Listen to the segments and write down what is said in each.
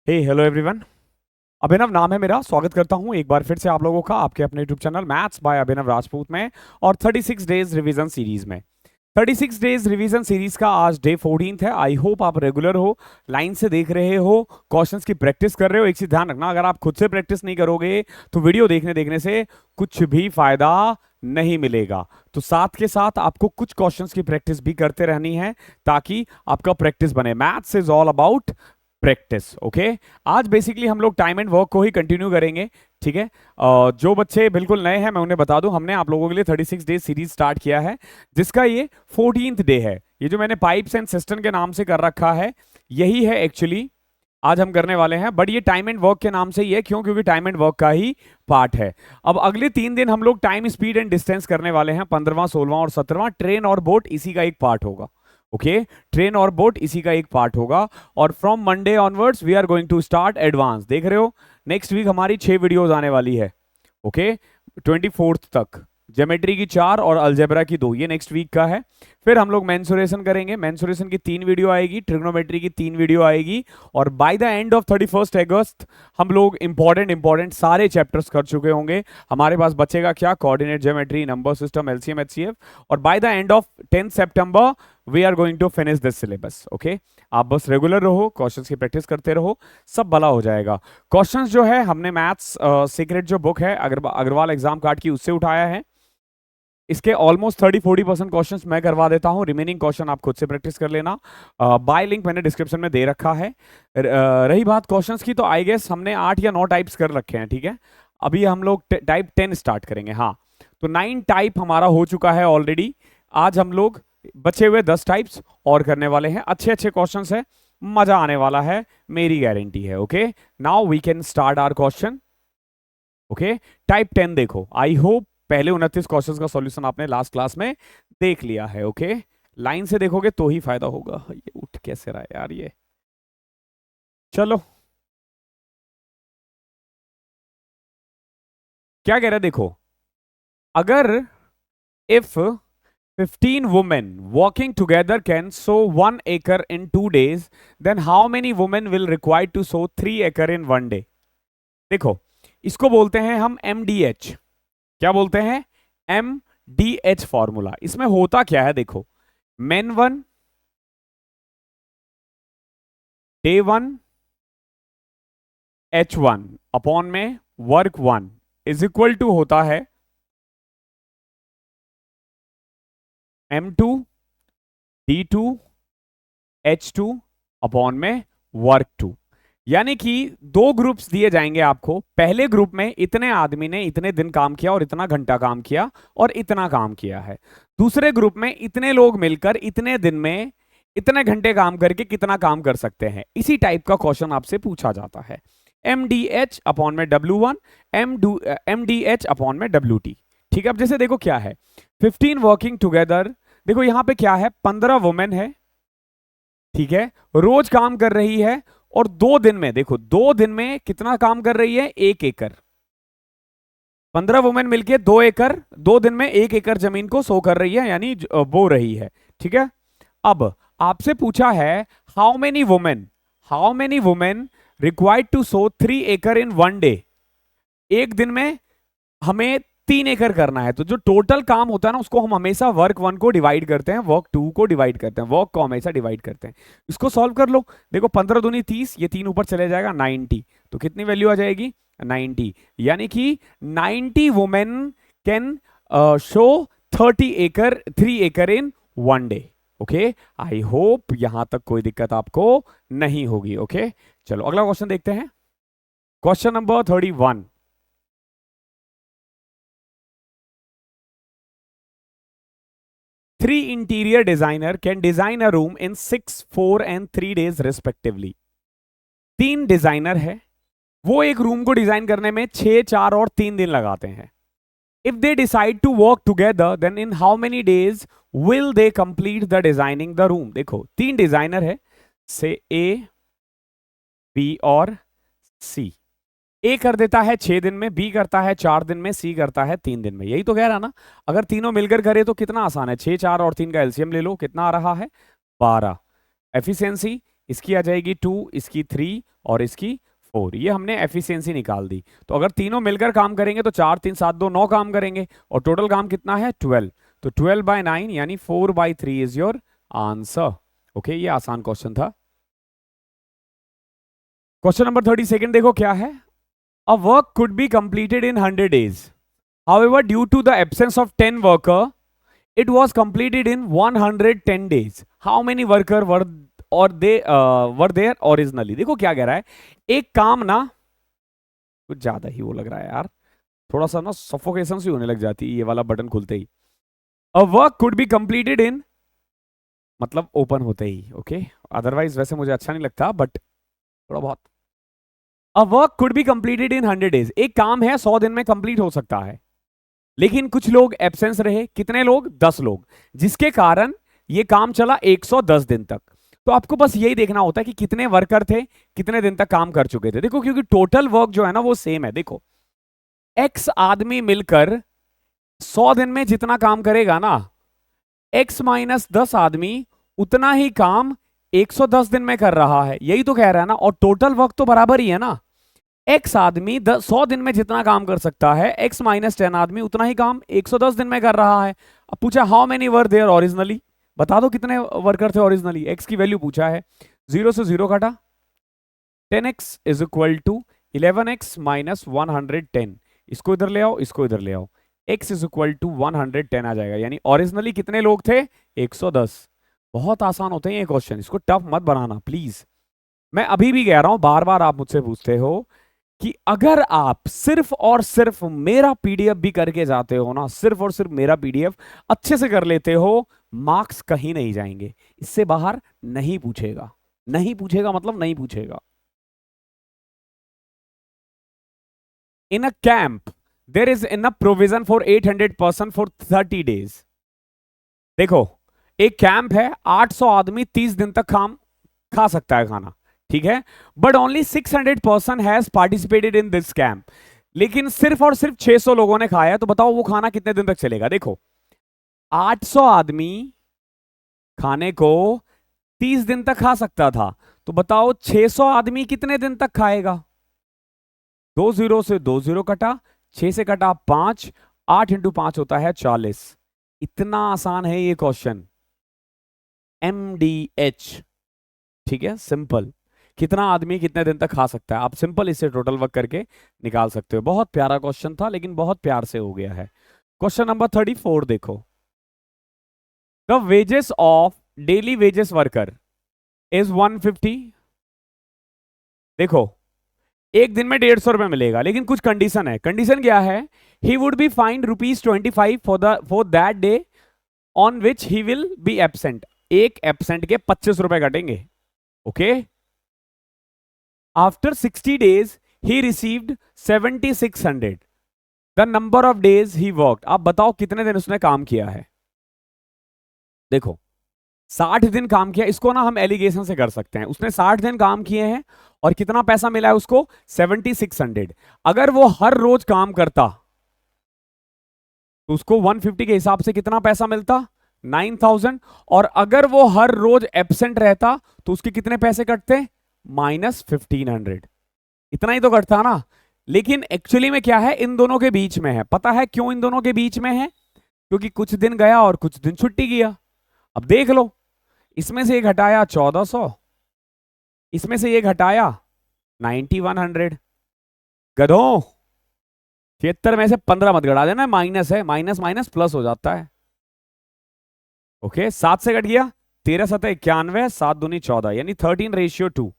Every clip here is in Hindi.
Hello everyone. अभिनव नाम है मेरा। स्वागत करता हूं एक बार फिर से आप लोगों का आपके अपने यूट्यूब चैनल मैथ्स बाय अभिनव राजपूत में और 36 डेज रिवीजन सीरीज में। 36 डेज रिवीजन सीरीज का आज डे 14 है। आई होप आप रेगुलर हो, लाइन से देख रहे हो, क्वेश्चंस की प्रैक्टिस कर रहे हो। एक चीज ध्यान रखना, अगर आप खुद से प्रैक्टिस नहीं करोगे तो वीडियो देखने देखने से कुछ भी फायदा नहीं मिलेगा। तो साथ के साथ आपको कुछ क्वेश्चंस की प्रैक्टिस भी करते रहनी है ताकि आपका प्रैक्टिस बने। Maths is all about practice. Okay, आज बेसिकली हम लोग टाइम एंड वर्क को ही कंटिन्यू करेंगे। ठीक है, जो बच्चे बिल्कुल नए हैं मैं उन्हें बता दूं, हमने आप लोगों के लिए 36 डेज सीरीज स्टार्ट किया है जिसका ये 14th डे है। ये जो मैंने पाइप्स एंड सिस्टम के नाम से कर रखा है यही है एक्चुअली आज हम करने वाले हैं, बट ये टाइम एंड वर्क के नाम से ही है। क्यों? क्योंकि टाइम एंड वर्क का ही पार्ट है। अब अगले 3 दिन हम लोग टाइम, स्पीड एंड डिस्टेंस करने वाले हैं। 15वां, 16वां और 17वां। ट्रेन और बोट इसी का एक पार्ट होगा। ओके, ट्रेन और बोट इसी का एक पार्ट होगा। और from Monday onwards we are going to start advance. देख रहे हो, नेक्स्ट वीक हमारी 6 वीडियोस आने वाली है। ओके, 24th तक। ज्योमेट्री की 4 और अलजेब्रा की 2, ये नेक्स्ट वीक का है। फिर हम लोग मेंसुरेशन करेंगे। मेंसुरेशन की 3 वीडियो आएगी, ट्रिग्नोमेट्री की 3 वीडियो आएगी। और बाय द एंड ऑफ 31 अगस्त हम लोग इंपॉर्टेंट सारे चैप्टर्स कर चुके होंगे। हमारे पास बचेगा क्या? Coordinate geometry, number system, LCM, HCF. और by the end of 10 September we are going to finish this syllabus. Okay, आप बस रेगुलर रहो, क्वेश्चंस की प्रैक्टिस करते रहो, सब भला हो जाएगा। क्वेश्चंस जो है हमने मैथ्स सीक्रेट जो बुक है अग्रवाल एग्जाम कार्ड की, उससे उठाया है। इसके ऑलमोस्ट 30-40% क्वेश्चंस मैं करवा देता हूं, रिमेनिंग क्वेश्चन आप खुद से प्रैक्टिस कर लेना। बाय लिंक मैंने डिस्क्रिप्शन में दे रखा है। रही बात क्वेश्चंस की, तो आई गेस हमने 8 या 9 टाइप्स कर रखे हैं। ठीक है, अभी हम लोग टाइप 10 स्टार्ट करेंगे। हाँ, तो 9 टाइप हमारा हो चुका है ऑलरेडी। आज हम लोग बचे हुए 10 टाइप्स और करने वाले हैं। अच्छे अच्छे क्वेश्चंस है, मजा आने वाला है, मेरी गारंटी है। Okay, now we can start our question. Okay, type 10 देखो। आई होप पहले 29 क्वेश्चंस का सॉल्यूशन आपने लास्ट क्लास में देख लिया है। ओके, लाइन से देखोगे तो ही फायदा होगा। ये उठ कैसे रहा है यार ये। चलो, क्या कह रहा है देखो, अगर if 15 women walking together can sow 1 acre in 2 days, then how many women will require to sow 3 acre in 1 day? देखो, इसको बोलते हैं हम MDH। क्या बोलते हैं? MDH formula. इसमें होता क्या है देखो, मेन 1 डे 1 H1 अपॉन में वर्क 1 इज इक्वल टू होता है M2 D2 H2 अपॉन में वर्क 2। यानी कि 2 ग्रुप्स दिए जाएंगे आपको। पहले ग्रुप में इतने आदमी ने इतने दिन काम किया और इतना घंटा काम किया और इतना काम किया है। दूसरे ग्रुप में इतने लोग मिलकर इतने दिन में इतने घंटे काम करके कितना काम कर सकते हैं। इसी टाइप का क्वेश्चन आपसे पूछा जाता है। MDH अपॉन में W1, MDH अपॉन में WT। ठीक है, अब जैसे देखो क्या है, 15 वर्किंग टुगेदर। देखो यहां पे क्या है, 15 वुमेन है। ठीक है, रोज काम कर रही है और 2 दिन में, देखो 2 दिन में कितना काम कर रही है? 1 एकड़। 15 वुमेन मिलके 2 एकड़, 2 दिन में 1 एकड़ जमीन को सो कर रही है, यानी बो रही है। ठीक है, अब आपसे पूछा है how many women required to sow 3 एकड़ इन 1 डे। एक दिन में हमें 3 एकड़ करना है, तो जो टोटल काम होता है ना उसको हम हमेशा वर्क 1 को डिवाइड करते हैं, वर्क 2 को डिवाइड करते हैं, वर्क को हमेशा डिवाइड करते हैं। इसको सॉल्व कर लो। देखो 15 दूनी 30, ये 3 ऊपर चले जाएगा 90, तो कितनी वैल्यू आ जाएगी? 90। यानी कि 90 वुमेन कैन शो 3 एकड़ इन 1 डे। ओके, आई होप यहां तक कोई दिक्कत आपको नहीं होगी। ओके, चलो अगला क्वेश्चन देखते हैं। Question number 31। 3 interior designer can design a room in 6, 4 and 3 days respectively। 3 designer है, वो एक रूम को डिजाइन करने में 6, 4 और 3 दिन लगाते हैं। If they decide to work together then in how many days will they complete the designing the room. देखो 3 डिजाइनर है, से A, B और C। ए कर देता है 6 दिन में, बी करता है 4 दिन में, सी करता है 3 दिन में। यही तो कह रहा ना, अगर तीनों मिलकर करे तो कितना आसान है। 6, 4 और 3 का एलसीएम ले लो, कितना आ रहा है? 12। एफिशिएंसी इसकी आ जाएगी 2, इसकी 3 और इसकी 4। ये हमने एफिशिएंसी निकाल दी। तो अगर तीनों मिलकर काम करेंगे तो 4 3 7 2 9 काम करेंगे और टोटल काम कितना है 12। तो 12/9 यानी 4/3 इज योर आंसर। ओके, ये आसान क्वेश्चन था। क्वेश्चन नंबर 32 देखो क्या है। A work could be completed in 100 days. However, due to the absence of 10 worker, it was completed in 110 days. How many worker were there originally? देखो क्या कह रहा है, एक काम ना कुछ ज्यादा ही वो लग रहा है यार, थोड़ा सा ना सफोकेशन सी होने लग जाती है ये वाला बटन खुलते ही। A work could be completed in मतलब ओपन होते ही, ओके। अदरवाइज वैसे मुझे अच्छा नहीं लगता बट थोड़ा बहुत। A work could be completed in 100 days. एक काम है 100 दिन में कंप्लीट हो सकता है, लेकिन कुछ लोग एब्सेंस रहे। कितने लोग? 10 लोग, जिसके कारण ये काम चला 110 दिन तक। तो आपको बस यही देखना होता है कि कितने वर्कर थे, कितने दिन तक काम कर चुके थे। देखो क्योंकि टोटल वर्क जो है ना वो सेम है। देखो x आदमी मिलकर 100 दिन में जितना काम करेगा ना, x - 10 आदमी उतना ही काम 110 दिन में कर रहा है, यही तो कह रहा है ना। और टोटल वर्क तो बराबर ही है ना। x आदमी 100 दिन में जितना काम कर सकता है, x - 10 आदमी उतना ही काम 110 दिन में कर रहा है। अब पूछा how many were there originally, बता दो कितने वर्कर थे ओरिजिनली। x की वैल्यू पूछा है, 0 से 0 काटा, 10x is equal to 11x - 110। इसको इधर ले आओ, इसको इधर ले आओ, x इज इक्वल टू 110 आ जाएगा। यानी ओरिजिनली कितने लोग थे? 110। बहुत आसान होते हैं ये क्वेश्चन, इसको टफ मत बनाना प्लीज। मैं अभी भी कह रहा हूं, बार बार आप मुझसे पूछते हो कि अगर आप सिर्फ और सिर्फ मेरा पीडीएफ भी करके जाते हो ना, सिर्फ और सिर्फ मेरा पीडीएफ अच्छे से कर लेते हो, मार्क्स कहीं नहीं जाएंगे, इससे बाहर नहीं पूछेगा। नहीं पूछेगा मतलब नहीं पूछेगा। In a camp there is enough provision for 800 person for 30 days. देखो एक कैंप है, 800 आदमी 30 दिन तक खा सकता है खाना, ठीक है। But only 600 person has participated in this camp. लेकिन सिर्फ और सिर्फ 600 लोगों ने खाया, तो बताओ वो खाना कितने दिन तक चलेगा। देखो 800 आदमी खाने को 30 दिन तक खा सकता था, तो बताओ 600 आदमी कितने दिन तक खाएगा। 2 0 से 2 0 कटा, 6 से कटा 5, 8 × 5 होता है 40। इतना आसान है ये क्वेश्चन, MDH, ठीक है, सिंपल। कितना आदमी कितने दिन तक खा सकता है, आप सिंपल इसे टोटल वर्क करके निकाल सकते हो। बहुत प्यारा क्वेश्चन था, लेकिन बहुत प्यार से हो गया है। क्वेश्चन नंबर 34 देखो। The wages of daily wages worker is 150। देखो एक दिन में 150 रुपए मिलेगा, लेकिन कुछ कंडीशन है। कंडीशन क्या है? He would be find ₹25 for that day on which he will be absent. एक एब्सेंट के 25 रुपए कटेंगे, okay. After 60 days he received 7600, the number of days he worked। आप बताओ कितने दिन उसने काम किया है। देखो 60 दिन काम किया, इसको ना हम एलिगेशन से कर सकते हैं। उसने 60 दिन काम किए हैं और कितना पैसा मिला है उसको? 7600। अगर वो हर रोज काम करता तो उसको 150 के हिसाब से कितना पैसा मिलता? 9000। और अगर वो हर रोज एब्सेंट रहता तो उसके कितने पैसे कटते? -1500। इतना ही तो कटता ना। लेकिन एक्चुअली में क्या है, इन दोनों के बीच में है। पता है क्यों इन दोनों के बीच में है? क्योंकि कुछ दिन गया और कुछ दिन छुट्टी किया। अब देख लो, इसमें से ये घटाया 1400, इसमें से ये घटाया 9100। गधों 76 में से 15 मत घटा देना, माइनस है, माइनस माइनस प्लस हो जाता है। ओके 7 से कट गया, 13 7 91, 7 दूनी 14, यानी 13:2।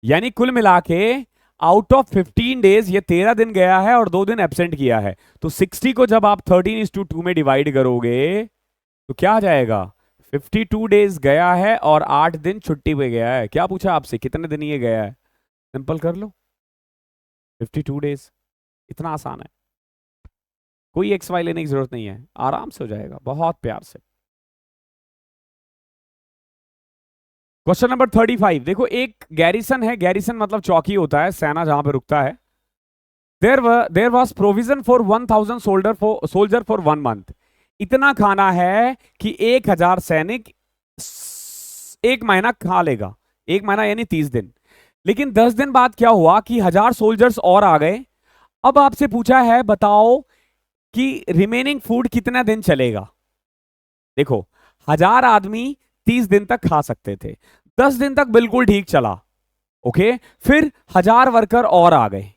यानी कुल मिला के आउट ऑफ 15 डेज ये 13 दिन गया है और 2 दिन एब्सेंट किया है। तो 60 को जब आप 13:2 में डिवाइड करोगे तो क्या आ जाएगा? 52 डेज गया है और 8 दिन छुट्टी पे गया है। क्या पूछा आपसे, कितने दिन ये गया है? सिंपल कर लो, 52 डेज। इतना आसान है, कोई एक्स वाई लेने की जरूरत नहीं है, आराम से हो जाएगा, बहुत प्यार से। क्वेश्चन नंबर 35 देखो। एक गैरिसन है, गैरिसन मतलब चौकी होता है, सेना जहां पे रुकता है। There was provision for 1000 soldier for 1 month। इतना खाना है कि 1000 सैनिक 1 महीना खा लेगा, 1 महीना यानी 30 दिन। लेकिन 10 दिन बाद क्या हुआ कि 1000 सोल्जर्स और आ गए। अब आपसे पूछा है बताओ कि रिमेनिंग फूड कितना दिन चलेगा। देखो 1000 आदमी 30 दिन तक खा सकते थे, 10 दिन तक बिल्कुल ठीक चला। ओके, फिर 1000 वर्कर और आ गए,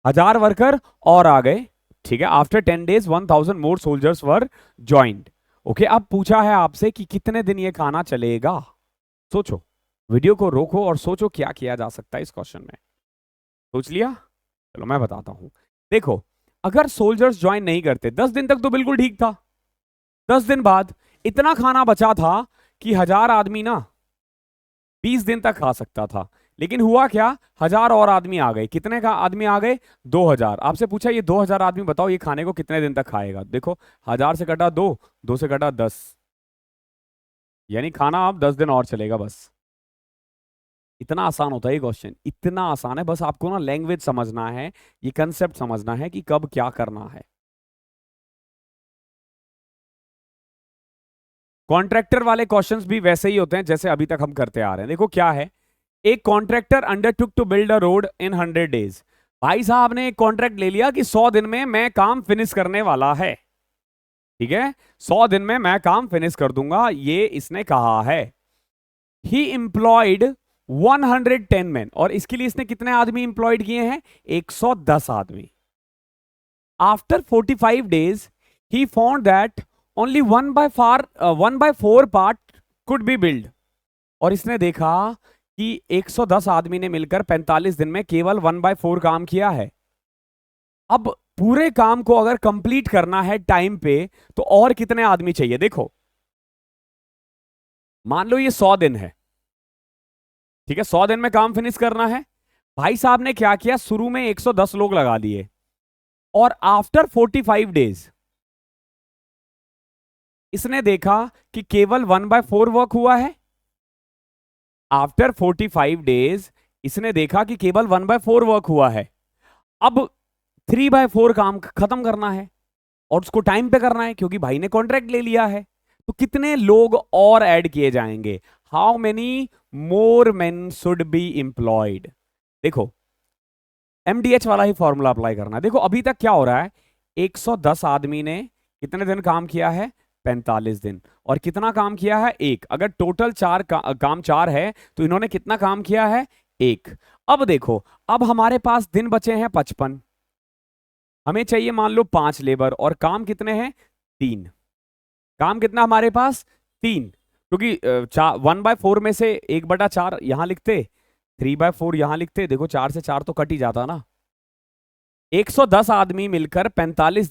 1000 वर्कर और आ गए, ठीक है। आफ्टर 10 डेज 1000 मोर सोल्जर्स वर ज्वाइंट। ओके, अब पूछा है आपसे कि कितने दिन ये खाना चलेगा। सोचो, वीडियो को रोको और सोचो क्या किया जा सकता है इस क्वेश्चन में। सोच लिया? चलो मैं बताता हूं। देखो, अगर सोल्जर्स ज्वाइन नहीं करते 10 दिन तक तो बिल्कुल ठीक था। 10 दिन बाद इतना खाना बचा था कि 1000 आदमी ना 20 दिन तक खा सकता था। लेकिन हुआ क्या, 1000 और आदमी आ गए। कितने का आदमी आ गए? 2000। आपसे पूछा ये 2000 आदमी बताओ ये खाने को कितने दिन तक खाएगा। देखो 1000 से कटा 2, 2 से कटा 10, यानी खाना अब 10 दिन और चलेगा बस। इतना आसान होता है ये क्वेश्चन, इतना आसान है। बस आपको ना लैंग्वेज समझना है, ये कंसेप्ट समझना है कि कब क्या करना है। कॉन्ट्रैक्टर वाले क्वेश्चंस भी वैसे ही होते हैं जैसे अभी तक हम करते आ रहे हैं। देखो क्या है, एक contractor undertook to build a road in 100 days. भाई साहब ने एक कॉन्ट्रैक्ट ले लिया कि 100 दिन में मैं काम फिनिश करने वाला है, ठीक है, 100 दिन में मैं काम फिनिश कर दूंगा, ये इसने कहा है। ही इंप्लॉयड 110 मैन, और इसके लिए इसने कितने आदमी इंप्लॉयड किए हैं? 110 आदमी। After 45 days he found that only 1/4 part could be build. और इसने देखा कि 110 आदमी ने मिलकर 45 दिन में केवल 1/4 काम किया है। अब पूरे काम को अगर कंप्लीट करना है टाइम पे तो और कितने आदमी चाहिए? देखो मान लो ये 100 दिन है, ठीक है, 100 दिन में काम फिनिश करना है। भाई साहब ने क्या किया, शुरू में 110 लोग लगा दिए, और आफ्टर 45 डेज इसने देखा कि केवल 1/4 वर्क हुआ है। आफ्टर 45 डेज इसने देखा कि केवल 1/4 वर्क हुआ है। अब 3/4 काम खत्म करना है और उसको टाइम पे करना है क्योंकि भाई ने कॉन्ट्रैक्ट ले लिया है। तो कितने लोग और ऐड किए जाएंगे? How many more main should be employed? देखो एमडीएच वाला ही फॉर्मूला अप्लाई करना है। देखो अभी तक क्या हो रहा है, 110 आदमी ने कितने दिन काम किया है? 45 दिन। और कितना काम किया है? 1। अगर टोटल काम 4 है तो इन्होंने कितना काम किया है? 1। अब देखो, अब हमारे पास दिन बचे हैं 55, हमें चाहिए मान लो 5 लेबर, और काम कितने हैं? 3। काम कितना हमारे पास? 3, क्योंकि 1/4 में से 1/4 यहां लिखते, 3/4 यहां लिखते। देखो 4 से 4 तो कट ही जाता ना। 110 आदमी मिलकर 45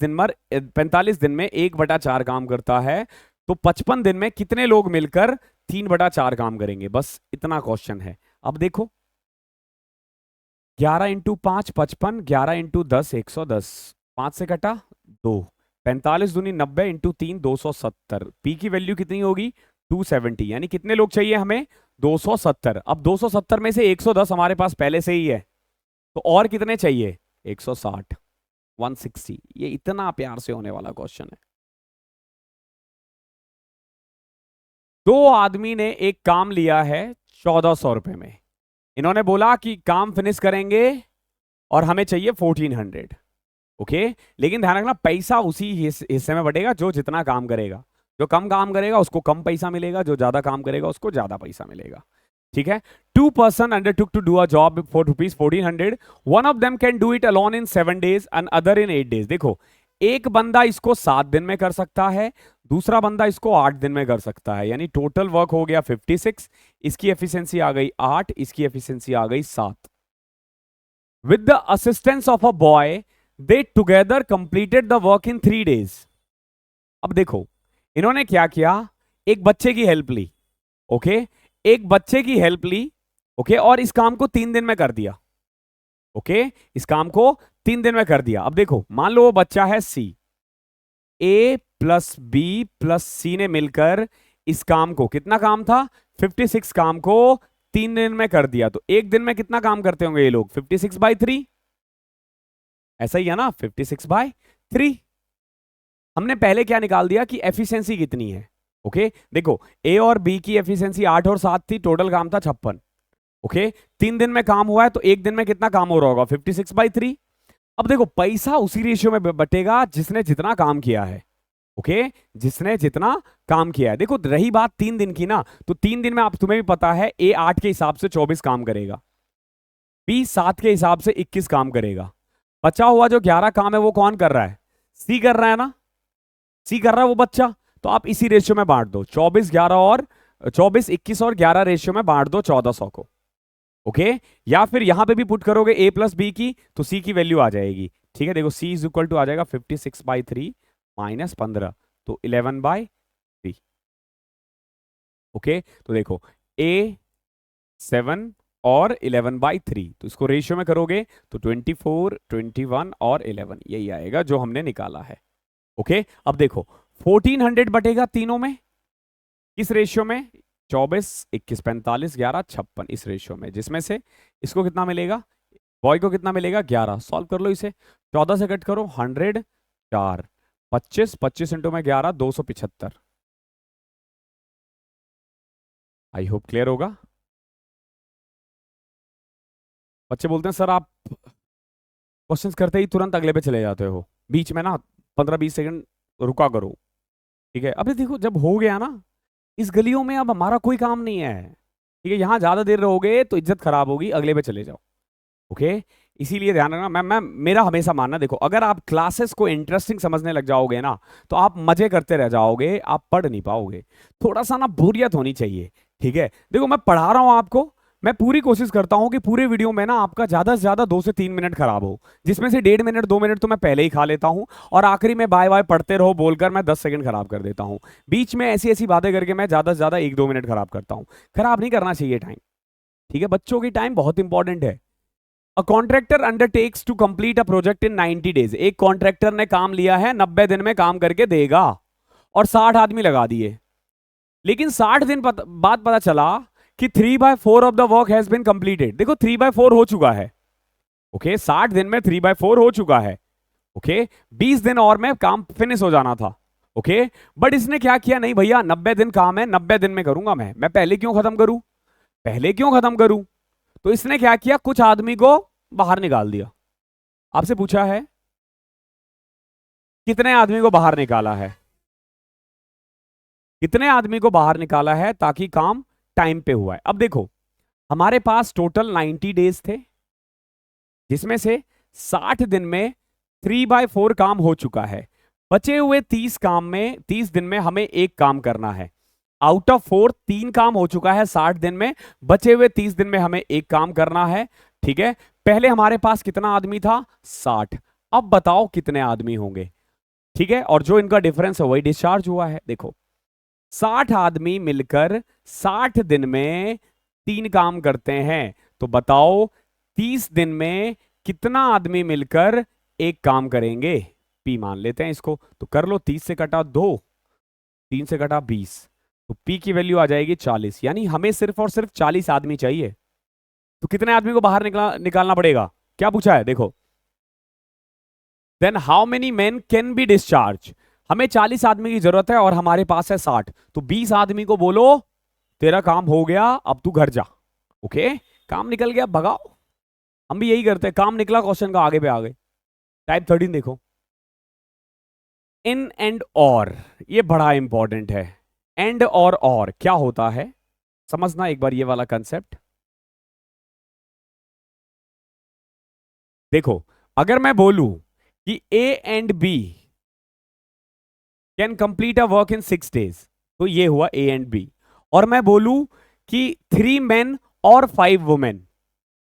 दिन में 1/4 काम करता है, तो 55 दिन में कितने लोग मिलकर 3/4 काम करेंगे? बस इतना क्वेश्चन है। अब देखो 11 इंटू 5 55, 11 इंटू 10 110, 5 से कटा 2, 45 दूनी 90 इंटू 3 270। पी की वैल्यू कितनी होगी? 270। यानी कितने लोग चाहिए हमें? 270। अब 270 में से 110 हमारे पास पहले से ही है, तो और कितने चाहिए? 160, 160। ये इतना प्यार से होने वाला क्वेश्चन है। दो आदमी ने एक काम लिया है 1400 रुपए में। इन्होंने बोला कि काम फिनिश करेंगे और हमें चाहिए 1400। ओके, लेकिन ध्यान रखना पैसा उसी हिस्से में बटेगा जो जितना काम करेगा। जो कम काम करेगा उसको कम पैसा मिलेगा, जो ज्यादा काम करेगा उसको ज्यादा पैसा मिलेगा, ठीक है। 2 person undertook to do a job for rupees 1400. One of them can do it alone in 7 days and other in 8 days. देखो एक बंदा इसको 7 दिन में कर सकता है, दूसरा बंदा इसको 8 दिन में कर सकता है, यानी टोटल वर्क हो गया 56। इसकी एफिशिएंसी आ गई 8, इसकी एफिशिएंसी आ गई 7। With the assistance of a boy they together completed the work in 3 days. अब देखो इन्होंने क्या किया, एक बच्चे की हेल्प ली, ओके, एक बच्चे की हेल्प ली, ओके, और इस काम को 3 दिन में कर दिया। ओके, इस काम को 3 दिन में कर दिया। अब देखो मान लो वो बच्चा है सी, ए प्लस बी प्लस सी ने मिलकर इस काम को, कितना काम था? 56 काम को 3 दिन में कर दिया। तो एक दिन में कितना काम करते होंगे ये लोग? 56/3, ऐसा ही है ना, 56/3। हमने पहले क्या निकाल दिया कि एफिशिएंसी कितनी है। ओके, देखो ए और बी की एफिशिएंसी 8 और 7 थी, टोटल काम था 56। ओके 3 दिन में काम हुआ है तो एक दिन में कितना काम हो रहा होगा 56/3। अब देखो पैसा उसी रेशियो में बटेगा जिसने जितना काम किया है। ओके जिसने जितना काम किया है। देखो रही बात 3 दिन की ना, तो 3 दिन में आप तुम्हें भी पता है ए 8 के हिसाब से 24 काम करेगा, बी 7 के हिसाब से 21 काम करेगा, बचा हुआ जो 11 काम है वो कौन कर रहा है, सी कर रहा है ना, सी कर रहा है वो बच्चा। तो आप इसी रेशियो में बांट दो 24 21 और 11 रेशियो में बांट दो 1400 को। ओके या फिर यहां पे भी पुट करोगे ए प्लस बी की तो सी की वैल्यू आ जाएगी। ठीक है देखो सी इज इक्वल टू आ जाएगा 56/3 माइनस 15 तो 11/3। ओके तो देखो ए 7 और 11/3 तो इसको रेशियो में करोगे तो 24 21 और 11 यही आएगा जो हमने निकाला है। ओके अब देखो 1400 बटेगा तीनों में, किस रेशियो में 24 21 45 11 56 इस रेशियो में, जिसमें से इसको कितना मिलेगा, बॉय को कितना मिलेगा 11। सॉल्व कर लो इसे, 14 से कट करो 100 4 25 25 इंटू में 11 275। आई होप क्लियर होगा। बच्चे बोलते हैं सर आप क्वेश्चंस करते ही तुरंत अगले पे चले जाते हो, बीच में ना 15-20 सेकंड रुका करो। ठीक है अभी देखो जब हो गया ना, इस गलियों में अब हमारा कोई काम नहीं है। ठीक है यहां ज्यादा देर रहोगे तो इज्जत खराब होगी, अगले पे चले जाओ। ओके इसीलिए ध्यान रखना। मैं मेरा हमेशा मानना देखो अगर आप क्लासेस को इंटरेस्टिंग समझने लग जाओगे ना तो आप मजे करते रह जाओगे, आप पढ़ नहीं पाओगे। थोड़ा सा ना बोरियत होनी चाहिए। ठीक है देखो मैं पढ़ा रहा हूं आपको, मैं पूरी कोशिश करता हूं कि पूरे वीडियो में ना आपका ज्यादा से ज्यादा 2 से 3 मिनट खराब हो, जिसमें से 1.5 मिनट 2 मिनट तो मैं पहले ही खा लेता हूं और आखिरी में बाय बाय पढ़ते रहो बोलकर मैं 10 सेकंड खराब कर देता हूं। बीच में ऐसी ऐसी बातें करके मैं ज्यादा से ज्यादा 1-2 मिनट खराब करता हूं। खराब नहीं करना चाहिए टाइम। ठीक है बच्चों की टाइम बहुत इंपॉर्टेंट है। A contractor undertakes to complete a project in 90 days. एक कॉन्ट्रैक्टर ने काम लिया है 90 दिन में काम करके देगा और 60 आदमी लगा दिए, लेकिन 60 दिन बाद पता चला कि 3/4 of the work has been completed. देखो 3/4 हो चुका है। ओके 60 दिन में 3/4 हो चुका है। ओके 20 दिन और में काम फिनिश हो जाना था। ओके बट इसने क्या किया, नहीं भैया 90 दिन काम है 90 दिन में करूंगा, मैं पहले क्यों खत्म करूं, पहले क्यों खत्म करूं। तो इसने क्या किया, कुछ आदमी को बाहर निकाल दिया। आपसे पूछा है कितने आदमी को बाहर निकाला है, कितने आदमी को बाहर निकाला है ताकि काम टाइम पे हुआ है। अब देखो हमारे पास टोटल 90 डेज थे, जिसमें से 60 दिन में 3/4 काम हो चुका है। बचे हुए 30 दिन में हमें एक काम करना है। आउट ऑफ 4 3 काम हो चुका है 60 दिन में, बचे हुए 30 दिन में हमें एक काम करना है। ठीक है पहले हमारे पास कितना आदमी था 60, अब बताओ कितने आदमी होंगे। ठीक है और जो इनका डिफरेंस है वही डिस्चार्ज हुआ है। देखो 60 आदमी मिलकर 60 दिन में 3 काम करते हैं, तो बताओ 30 दिन में कितना आदमी मिलकर एक काम करेंगे। पी मान लेते हैं इसको, तो कर लो 30 से कटा 2, 3 से कटा 20, तो पी की वैल्यू आ जाएगी 40। यानी हमें सिर्फ और सिर्फ 40 आदमी चाहिए। तो कितने आदमी को बाहर निकालना पड़ेगा, क्या पूछा है देखो, then how many man can be discharge. हमें 40 आदमी की जरूरत है और हमारे पास है 60, तो 20 आदमी को बोलो तेरा काम हो गया अब तू घर जा। ओके काम निकल गया भगाओ। हम भी यही करते हैं, काम निकला क्वेश्चन का आगे पे आ गए। टाइप 13 देखो, इन एंड और, ये बड़ा इंपॉर्टेंट है। एंड और क्या होता है समझना एक बार ये वाला कंसेप्ट। देखो अगर मैं बोलूं कि A and B can complete a work in 6 days, तो ये हुआ ए एंड बी। और मैं बोलूं कि 3 मेन और 5 वुमेन,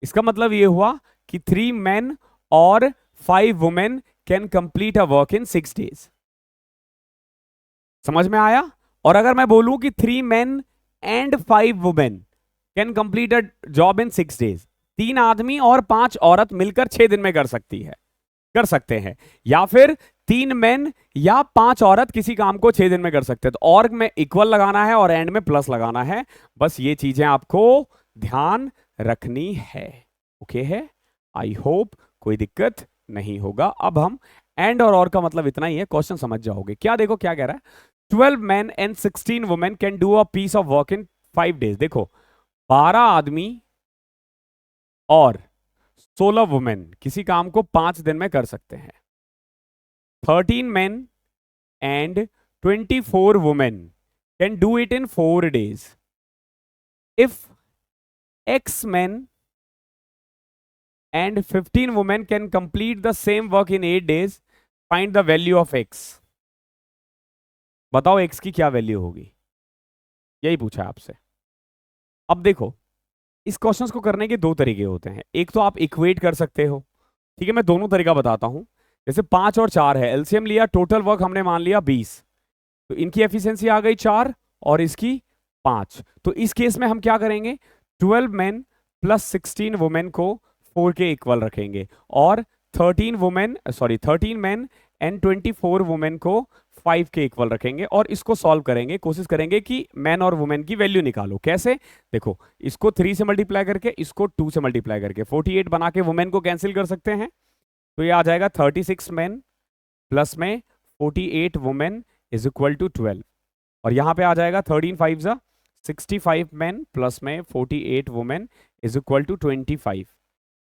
इसका मतलब ये हुआ कि 3 मेन और 5 women can complete a work in 6 days. समझ में आया। और अगर मैं बोलूं कि 3 main and 5 women can complete a job in 6 days, 3 आदमी और 5 औरत मिलकर 6 दिन में कर सकती है, कर सकते हैं। या फिर 3 मेन या 5 औरत किसी काम को 6 दिन में कर सकते हैं। तो और में इक्वल लगाना है और एंड में प्लस लगाना है, बस ये चीजें आपको ध्यान रखनी है। ओके है, आई होप कोई दिक्कत नहीं होगा। अब हम एंड और का मतलब इतना ही है, क्वेश्चन समझ जाओगे। क्या देखो क्या कह रहा है, 12 men and 16 women can do a piece of work in 5 days। देखो 12 आदमी और 16 वुमेन किसी काम को 5 दिन में कर सकते हैं. 13 men and 24 women can do it in 4 days. If X men and 15 women can complete the same work in 8 days, find the value of X. बताओ X की क्या वैल्यू होगी, यही पूछा आपसे. अब देखो, इस क्वेश्चंस को करने के दो तरीके होते हैं. एक तो आप इक्वेट कर सकते हो, ठीक है. मैं दोनों तरीका बताता हूं. जैसे 5 और 4 है, एलसीएम लिया, टोटल वर्क हमने मान लिया 20, तो इनकी एफिशिएंसी आ गई 4 और इसकी 5. तो इस केस में हम क्या करेंगे, 12 मेन प्लस 16 वुमेन को 4 के इक्वल रखेंगे और 13 मेन एंड 24 वुमेन को 5 के इक्वल रखेंगे और इसको सॉल्व करेंगे. कोशिश करेंगे कि मैन और वुमेन की वैल्यू निकालो. कैसे, देखो, इसको 3 से मल्टीप्लाई करके, इसको 2 से मल्टीप्लाई करके 48 बना के वुमेन को कैंसिल कर सकते हैं. तो ये आ जाएगा 36 मेन प्लस में 48 वुमेन इज इक्वल टू 12. और यहां पे आ जाएगा 13 5 जा 65 मेन प्लस में 48 वुमेन इज इक्वल टू 25.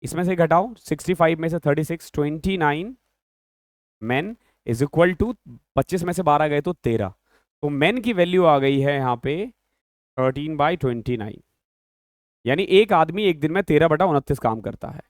इसमें से घटाओ 65 में से 36, 29 मेन इज इक्वल टू 25 में से 12 गए तो 13. तो मेन की वैल्यू आ गई है यहाँ पे 13/29. यानी एक आदमी एक दिन में 13/29 काम करता है.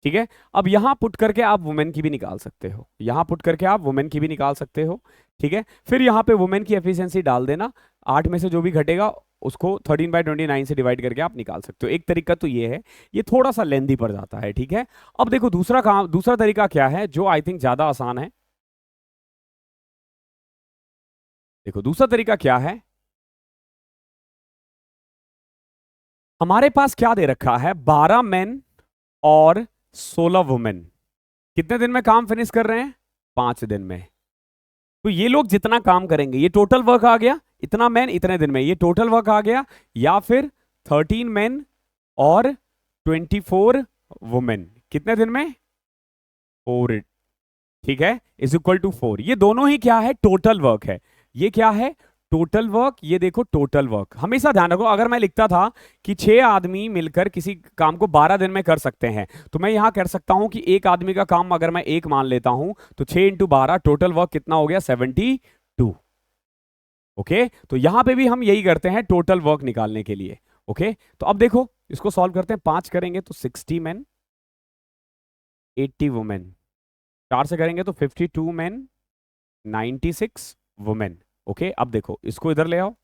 ठीक है. अब यहां पुट करके आप वुमेन की भी निकाल सकते हो, यहां पुट करके आप वुमेन की भी निकाल सकते हो. ठीक है. फिर यहां पे वुमेन की एफिशिएंसी डाल देना, 8 में से जो भी घटेगा उसको 13/29 से डिवाइड करके आप निकाल सकते हो. एक तरीका तो ये है, ये थोड़ा सा लेंदी पड़ जाता है. ठीक है. अब देखो दूसरा तरीका क्या है जो आई थिंक ज्यादा आसान है. देखो दूसरा तरीका क्या है, हमारे पास क्या दे रखा है, 12 मेन और 16 वुमेन कितने दिन में काम फिनिश कर रहे हैं, 5 दिन में. तो ये लोग जितना काम करेंगे, ये टोटल वर्क आ गया, इतना मैन इतने दिन में, ये टोटल वर्क आ गया. या फिर 13 मैन और 24 वुमेन कितने दिन में, 4. ठीक है, इज इक्वल टू 4. ये दोनों ही क्या है, टोटल वर्क है. ये क्या है, टोटल वर्क. ये देखो टोटल वर्क. हमेशा ध्यान रखो, अगर मैं लिखता था कि 6 आदमी मिलकर किसी काम को 12 दिन में कर सकते हैं, तो मैं यहां कर सकता हूं कि एक आदमी का काम अगर मैं एक मान लेता हूं तो 6 × 12 टोटल वर्क कितना हो गया, 72. ओके. तो यहां पे भी हम यही करते हैं टोटल वर्क निकालने के लिए. ओके. तो अब देखो इसको सॉल्व करते हैं. 5 करेंगे तो 60 मैन, 80 वुमेन. 4 से करेंगे तो 52 मैन, 96 वुमेन. ओके. अब देखो इसको इधर ले आओ,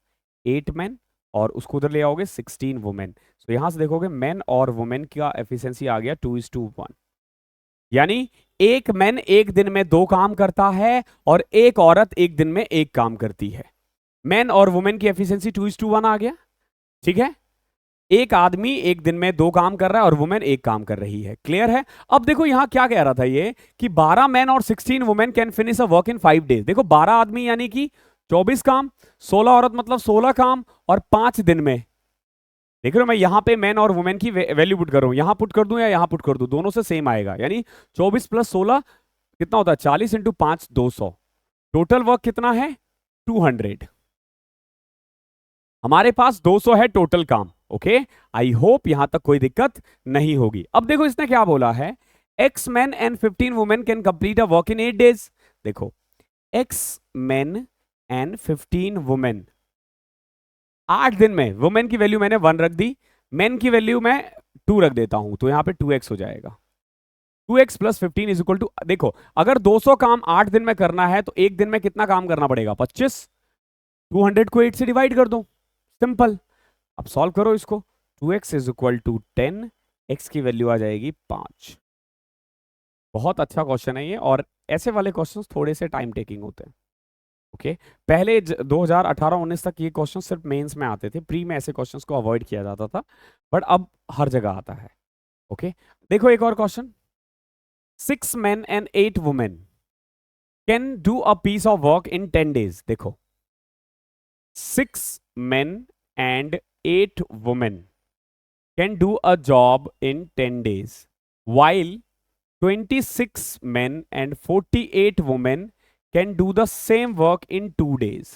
8 मैन और उसको उधर ले आओगे 16 वुमेन. तो यहां से देखोगे मैन और वुमेन का एफिशिएंसी आ गया 2:1. यानी एक मैन एक दिन में 2 काम करता है और एक औरत एक दिन में 1 काम करती है. मैन और वुमेन की एफिशिएंसी 2:1 आ गया. ठीक है. एक आदमी एक दिन में 2 काम कर रहा है और वुमेन 1 काम कर रही है. क्लियर है. अब देखो यहां क्या कह रहा था ये कि 12 मैन और 16 women can finish a work in 5 days. देखो 12 आदमी यानी कि 24 काम, 16 औरत मतलब 16 काम और 5 दिन में. देख रहे हो, मैं यहां पे मैन और वुमेन की वैल्यू पुट कर रहा हूं, यहां पुट कर दूं या यहां पुट कर दूं, दोनों से सेम आएगा. यानी 24 + 16 कितना होता है, 40 × 5 200. टोटल वर्क कितना है, 200. हमारे पास 200 है टोटल काम. ओके. आई होप यहां तक कोई दिक्कत नहीं होगी. अब देखो इसने क्या बोला है, X men and 15 women can complete a work in 8 days. देखो X men and 15 women 8 दिन में. वुमेन की वैल्यू मैंने 1 रख दी, मेन की वैल्यू मैं 2 रख देता हूं, तो यहां पे 2x हो जाएगा. 2x + 15 इज इक्वल टू, देखो अगर 200 काम 8 दिन में करना है तो एक दिन में कितना काम करना पड़ेगा, 25. 200 को 8 से डिवाइड कर दो, सिंपल. अब सॉल्व करो इसको. 2x is equal to 10, x की वैल्यू आ जाएगी 5. बहुत अच्छा क्वेश्चन है ये, और ऐसे वाले क्वेश्चंस थोड़े से टाइम टेकिंग होते हैं. ओके. पहले 2018-19 तक ये क्वेश्चन सिर्फ मेंस में आते थे, प्री में ऐसे क्वेश्चंस को अवॉइड किया जाता था, बट अब हर जगह आता है. ओके. देखो एक और question, 6 men and 8 women can do a piece of work in 10 days. देखो 6 men and 8 women can do a job in 10 days, while 26 men and 48 women can do the same work in 2 days.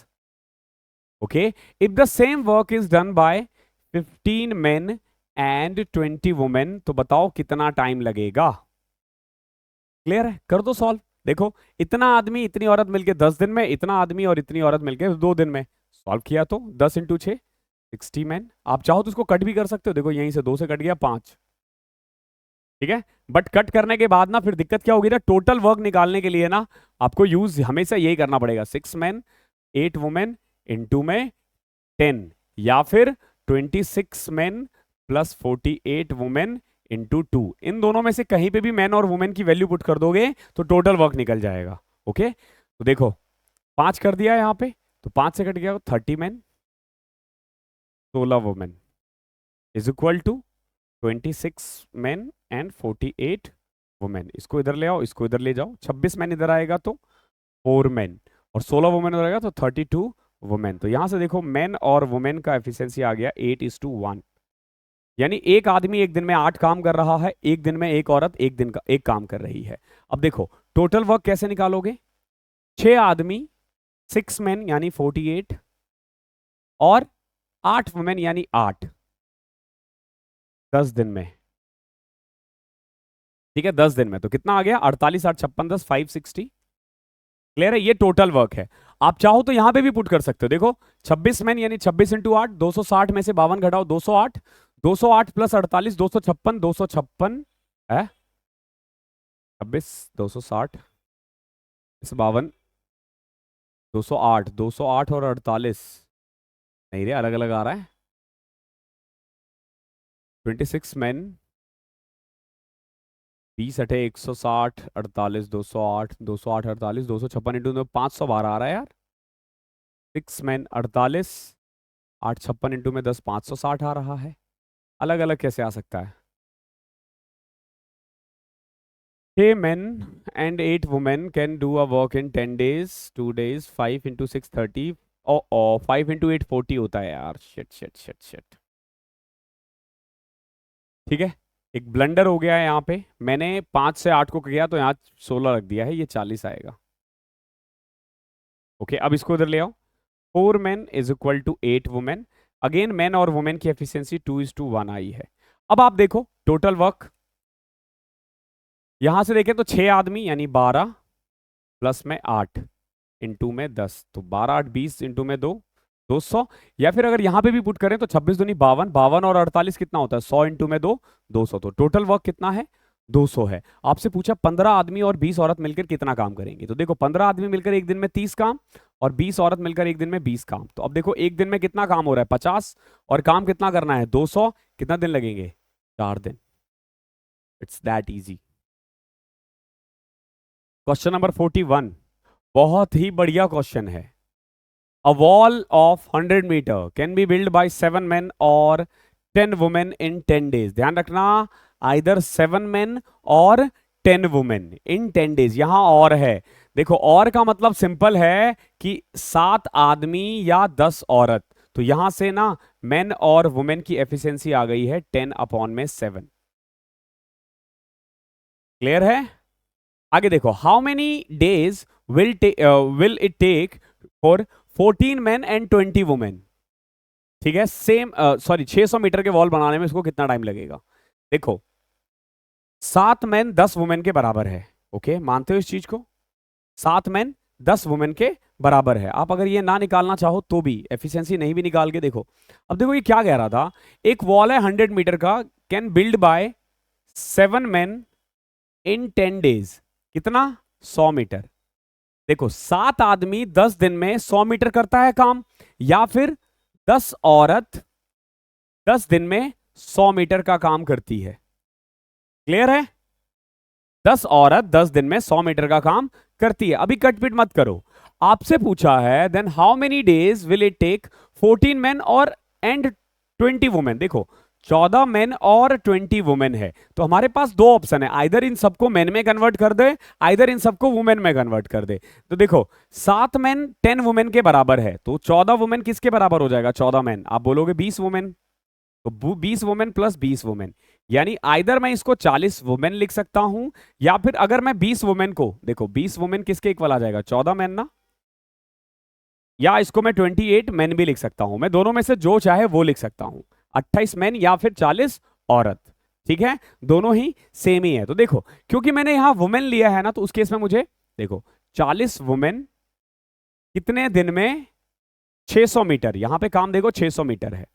Okay. If the same work is done by 15 men and 20 women, तो बताओ कितना टाइम लगेगा। क्लियर है, कर दो सॉल्व। देखो, इतना आदमी इतनी औरत मिलके 10 दिन में, इतना आदमी और इतनी औरत मिलके 2 दिन में। सॉल्व किया तो 10 इंटू 6 60 मैन। आप चाहो तो उसको कट भी कर सकते हो, देखो यहीं से 2 से कट गया 5, ठीक है। बट कट करने के बाद ना फिर दिक्कत क्या होगी ना, टोटल वर्क निकालने के लिए ना आपको यूज हमेशा यही करना पड़ेगा, 6 मैन 8 वुमेन इंटू में 10, या फिर 26 मैन प्लस 48 वुमेन इंटू 2। इन दोनों में से कहीं पे भी मैन और वुमेन की वैल्यू पुट कर दोगे तो टोटल वर्क निकल जाएगा। ओके, तो देखो 5 कर दिया यहां पे, तो 5 से कट गया 30 man 16 women is equal to 26 man and 48 women. इसको इधर ले आओ, इसको इधर ले जाओ, 26 मैन इधर आएगा तो 4 मैन, और 16 वुमेन इधर आएगा तो 32 वुमेन। तो यहां से देखो मैन और वुमेन का एफिशिएंसी आ गया 8:1, यानी एक आदमी एक दिन में 8 काम कर रहा है, एक दिन में एक औरत एक दिन का एक काम कर रही है। अब देखो टोटल वर्क कैसे निकालोगे, 6 आदमी 6 मैन यानी 48 और 8 वुमेन यानी 8 10 दिन में, ठीक है। 10 दिन में तो कितना आ गया 48 8 56 10 560। क्लियर है, ये टोटल वर्क है। आप चाहो तो यहां पे भी पुट कर सकते हो, देखो 26 मैन यानी 26 इंटू 8, 260 में से 52 घटाओ 208, 208 प्लस 48 256 256 है 26 260 इस 52 208 208 और 48 नहीं रे, अलग अलग आ रहा है। 26 मैन 20 अठे 160 48 208 208 48 256 इंटू 512 आ रहा है यार। 6 मैन 48 8 56 इंटू में 10 560 आ रहा है। अलग अलग कैसे आ सकता है। 6 men and 8 women can do a work in 10 days 2 days 5 into 6 30 और 5 into 8 40 होता है यार। शिट शिट शिट शिट, ठीक है, एक ब्लंडर हो गया है यहाँ पे। मैंने 5 से 8 को किया तो यहाँ 16 रख दिया है, ये 40 आएगा। ओके, अब इसको इधर ले आओ, 4 men is equal to 8 women. Again man और वुमेन की एफिशिएंसी 2:1 आई है। अब आप देखो टोटल वर्क, यहां से देखें तो 6 आदमी यानी 12 प्लस में 8 इंटू में 10, तो 12 8 20 इंटू में 2 200, या फिर अगर यहां पे भी पुट करें तो 26 दूनी 52 52 और 48 कितना होता है 100 इंटू में 2 200। तो टोटल वर्क कितना है 200 है। आपसे पूछा 15 आदमी और 20 औरत मिलकर कितना काम करेंगे, तो देखो 15 आदमी मिलकर एक दिन में 30 काम और 20 औरत मिलकर एक दिन में 20 काम। तो अब देखो एक दिन में कितना काम हो रहा है 50, और काम कितना करना है 200, कितना दिन लगेंगे 4 दिन। It's that easy. Question number 41 बहुत ही बढ़िया क्वेश्चन है। A wall of 100 metre can be build by 7 men और 10 वुमेन इन 10 days। ध्यान रखना, आइदर 7 men और 10 वुमेन इन 10 days। यहां और है, देखो और का मतलब सिंपल है कि 7 आदमी या 10 औरत। तो यहां से ना मेन और वुमेन की एफिशिएंसी आ गई है 10/7। क्लियर है। आगे देखो, how many days will it take for 14 men and 20 women. ठीक है, सेम सॉरी 600 मीटर के वॉल बनाने में इसको कितना टाइम लगेगा। देखो 7 men 10 वुमेन के बराबर है। ओके, मानते हो इस चीज को, 7 men 10 वुमेन के बराबर है। आप अगर ये ना निकालना चाहो तो भी, एफिशिएंसी नहीं भी निकाल के देखो। अब देखो ये क्या कह रहा था, एक वॉल है 100 मीटर का, can build by 7 men in 10 days। कितना 100 मीटर। देखो 7 आदमी 10 दिन में 100 मीटर करता है काम, या फिर 10 औरत 10 दिन में 100 मीटर का काम करती है। क्लियर है, 10 औरत 10 दिन में 100 मीटर का काम करती है। अभी कटपिट मत करो, आपसे पूछा है then how many days will it take 14 men और एंड 20 वुमेन। देखो 14 men और 20 वुमेन है, तो हमारे पास दो ऑप्शन है, आइदर इन सबको मेन में कन्वर्ट कर दे, आइदर इन सबको वुमेन में कन्वर्ट कर दे। तो देखो 7 men 10 वुमेन के बराबर है, तो 14 वुमेन किसके बराबर हो जाएगा 14 men, आप बोलोगे 20 वुमेन, तो 20 वुमेन प्लस 20 वुमेन, यानी आइदर मैं इसको 40 वुमेन लिख सकता हूं, या फिर अगर मैं 20 वुमेन को, देखो 20 वुमेन किसके इक्वल आ जाएगा 14 मैन ना, या इसको मैं 28 मैन भी लिख सकता हूं। मैं दोनों में से जो चाहे वो लिख सकता हूं। 28 मैन या फिर 40 औरत, ठीक है, दोनों ही सेम ही है। तो देखो क्योंकि मैंने यहां वुमेन लिया है ना, तो उस केस में मुझे देखो 40 वुमेन कितने दिन में 600 मीटर, यहां पे काम देखो 600 मीटर है,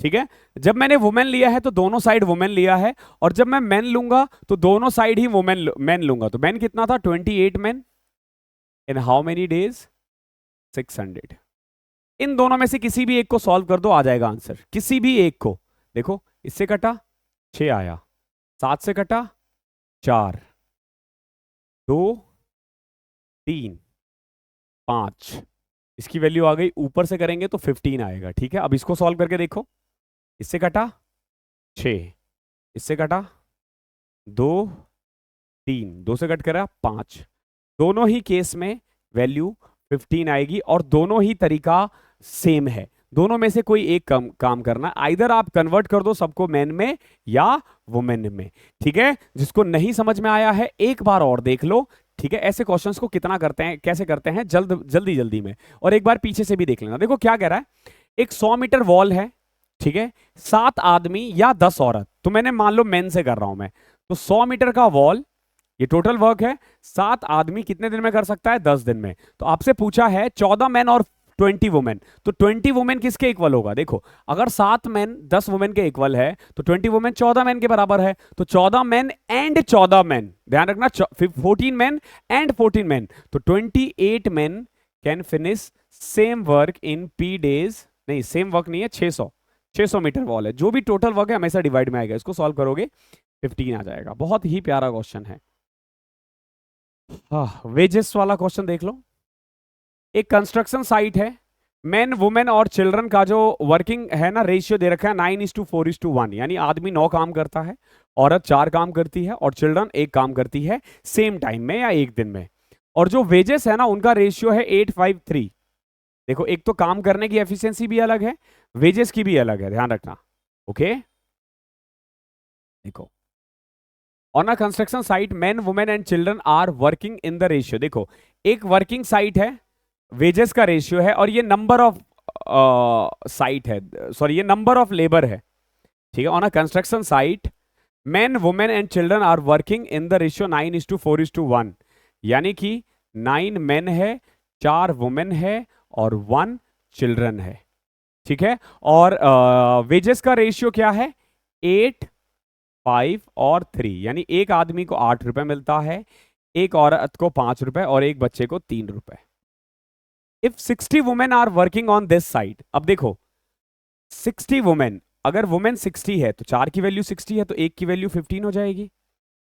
ठीक है। जब मैंने वुमेन लिया है तो दोनों साइड वुमेन लिया है, और जब मैं मैन लूंगा तो दोनों साइड ही वुमेन मैन लूंगा। तो मैन कितना था 28 man in how many days 600। इन दोनों में से किसी भी एक को सॉल्व कर दो, आ जाएगा आंसर, किसी भी एक को। देखो इससे कटा 6 आया, 7 से कटा 4, 2, 3, 5, इसकी वैल्यू आ गई, ऊपर से करेंगे तो 15 आएगा, ठीक है। अब इसको सॉल्व करके देखो, इससे कटा 6, इससे कटा 2, 3, 2 से कट करा 5, दोनों ही केस में वैल्यू 15 आएगी, और दोनों ही तरीका सेम है। दोनों में से कोई एक काम करना, आइदर आप कन्वर्ट कर दो सबको मैन में या वुमेन में, ठीक है। जिसको नहीं समझ में आया है एक बार और देख लो, ठीक है। ऐसे क्वेश्चंस को कितना करते हैं, कैसे करते हैं, जल्दी में, और एक बार पीछे से भी देख लेना। देखो क्या कह रहा है, एक 100 मीटर वॉल है, ठीक है, 7 आदमी या 10 औरत, तो मैंने मान लो मेन से कर रहा हूं मैं, तो 100 मीटर का वॉल, ये टोटल वर्क है, 7 आदमी कितने दिन में कर सकता है, 10 दिन में। तो आपसे पूछा है 14 मैन और 20 वुमेन, तो 20 वुमेन किसके इक्वल होगा, देखो अगर 7 मैन 10 वुमेन के इक्वल है तो 20 वुमेन 14 मैन के बराबर है, तो 14 मैन एंड 14 मैन, ध्यान रखना 14 मैन एंड 14 मैन, तो 28 man can finish same work in P days, नहीं सेम वर्क नहीं है, 600 मीटर वॉल है, जो भी टोटल वर्क है हमेशा डिवाइड में आएगा, इसको सॉल्व करोगे 15 आ जाएगा। बहुत ही प्यारा क्वेश्चन है। वेजेस वाला क्वेश्चन देख लो, एक कंस्ट्रक्शन साइट है, मेन वुमेन और चिल्ड्रन का जो वर्किंग है ना रेशियो दे रखा है 9:4:1, यानी आदमी 9 काम करता है, औरत 4 काम करती है, और चिल्ड्रन 1 काम करती है सेम टाइम में या एक दिन में, और जो वेजेस है ना उनका रेशियो है 8:5:3। देखो एक तो काम करने की एफिशिएंसी भी अलग है, वेजेस की भी अलग है, ध्यान रखना, ओके। देखो on a construction site men women and children are working in the ratio, देखो एक वर्किंग साइट है, वेजेस का रेशियो है, और ये नंबर ऑफ साइट है, सॉरी ये नंबर ऑफ लेबर है, ठीक है। On a construction site men women and children are working in the ratio 9:4:1, यानी कि 9 मेन है, 4 वुमेन है और 1 चिल्ड्रन है, ठीक है। और वेजेस का रेशियो क्या है 8, 5 और 3, यानी एक आदमी को 8 रुपए मिलता है, एक औरत को 5 रुपए और एक बच्चे को 3 रुपए। If 60 women are working on this side, अब देखो 60 वुमेन, अगर वुमेन 60 है तो 4 की वैल्यू 60 है, तो 1 की वैल्यू 15 हो जाएगी,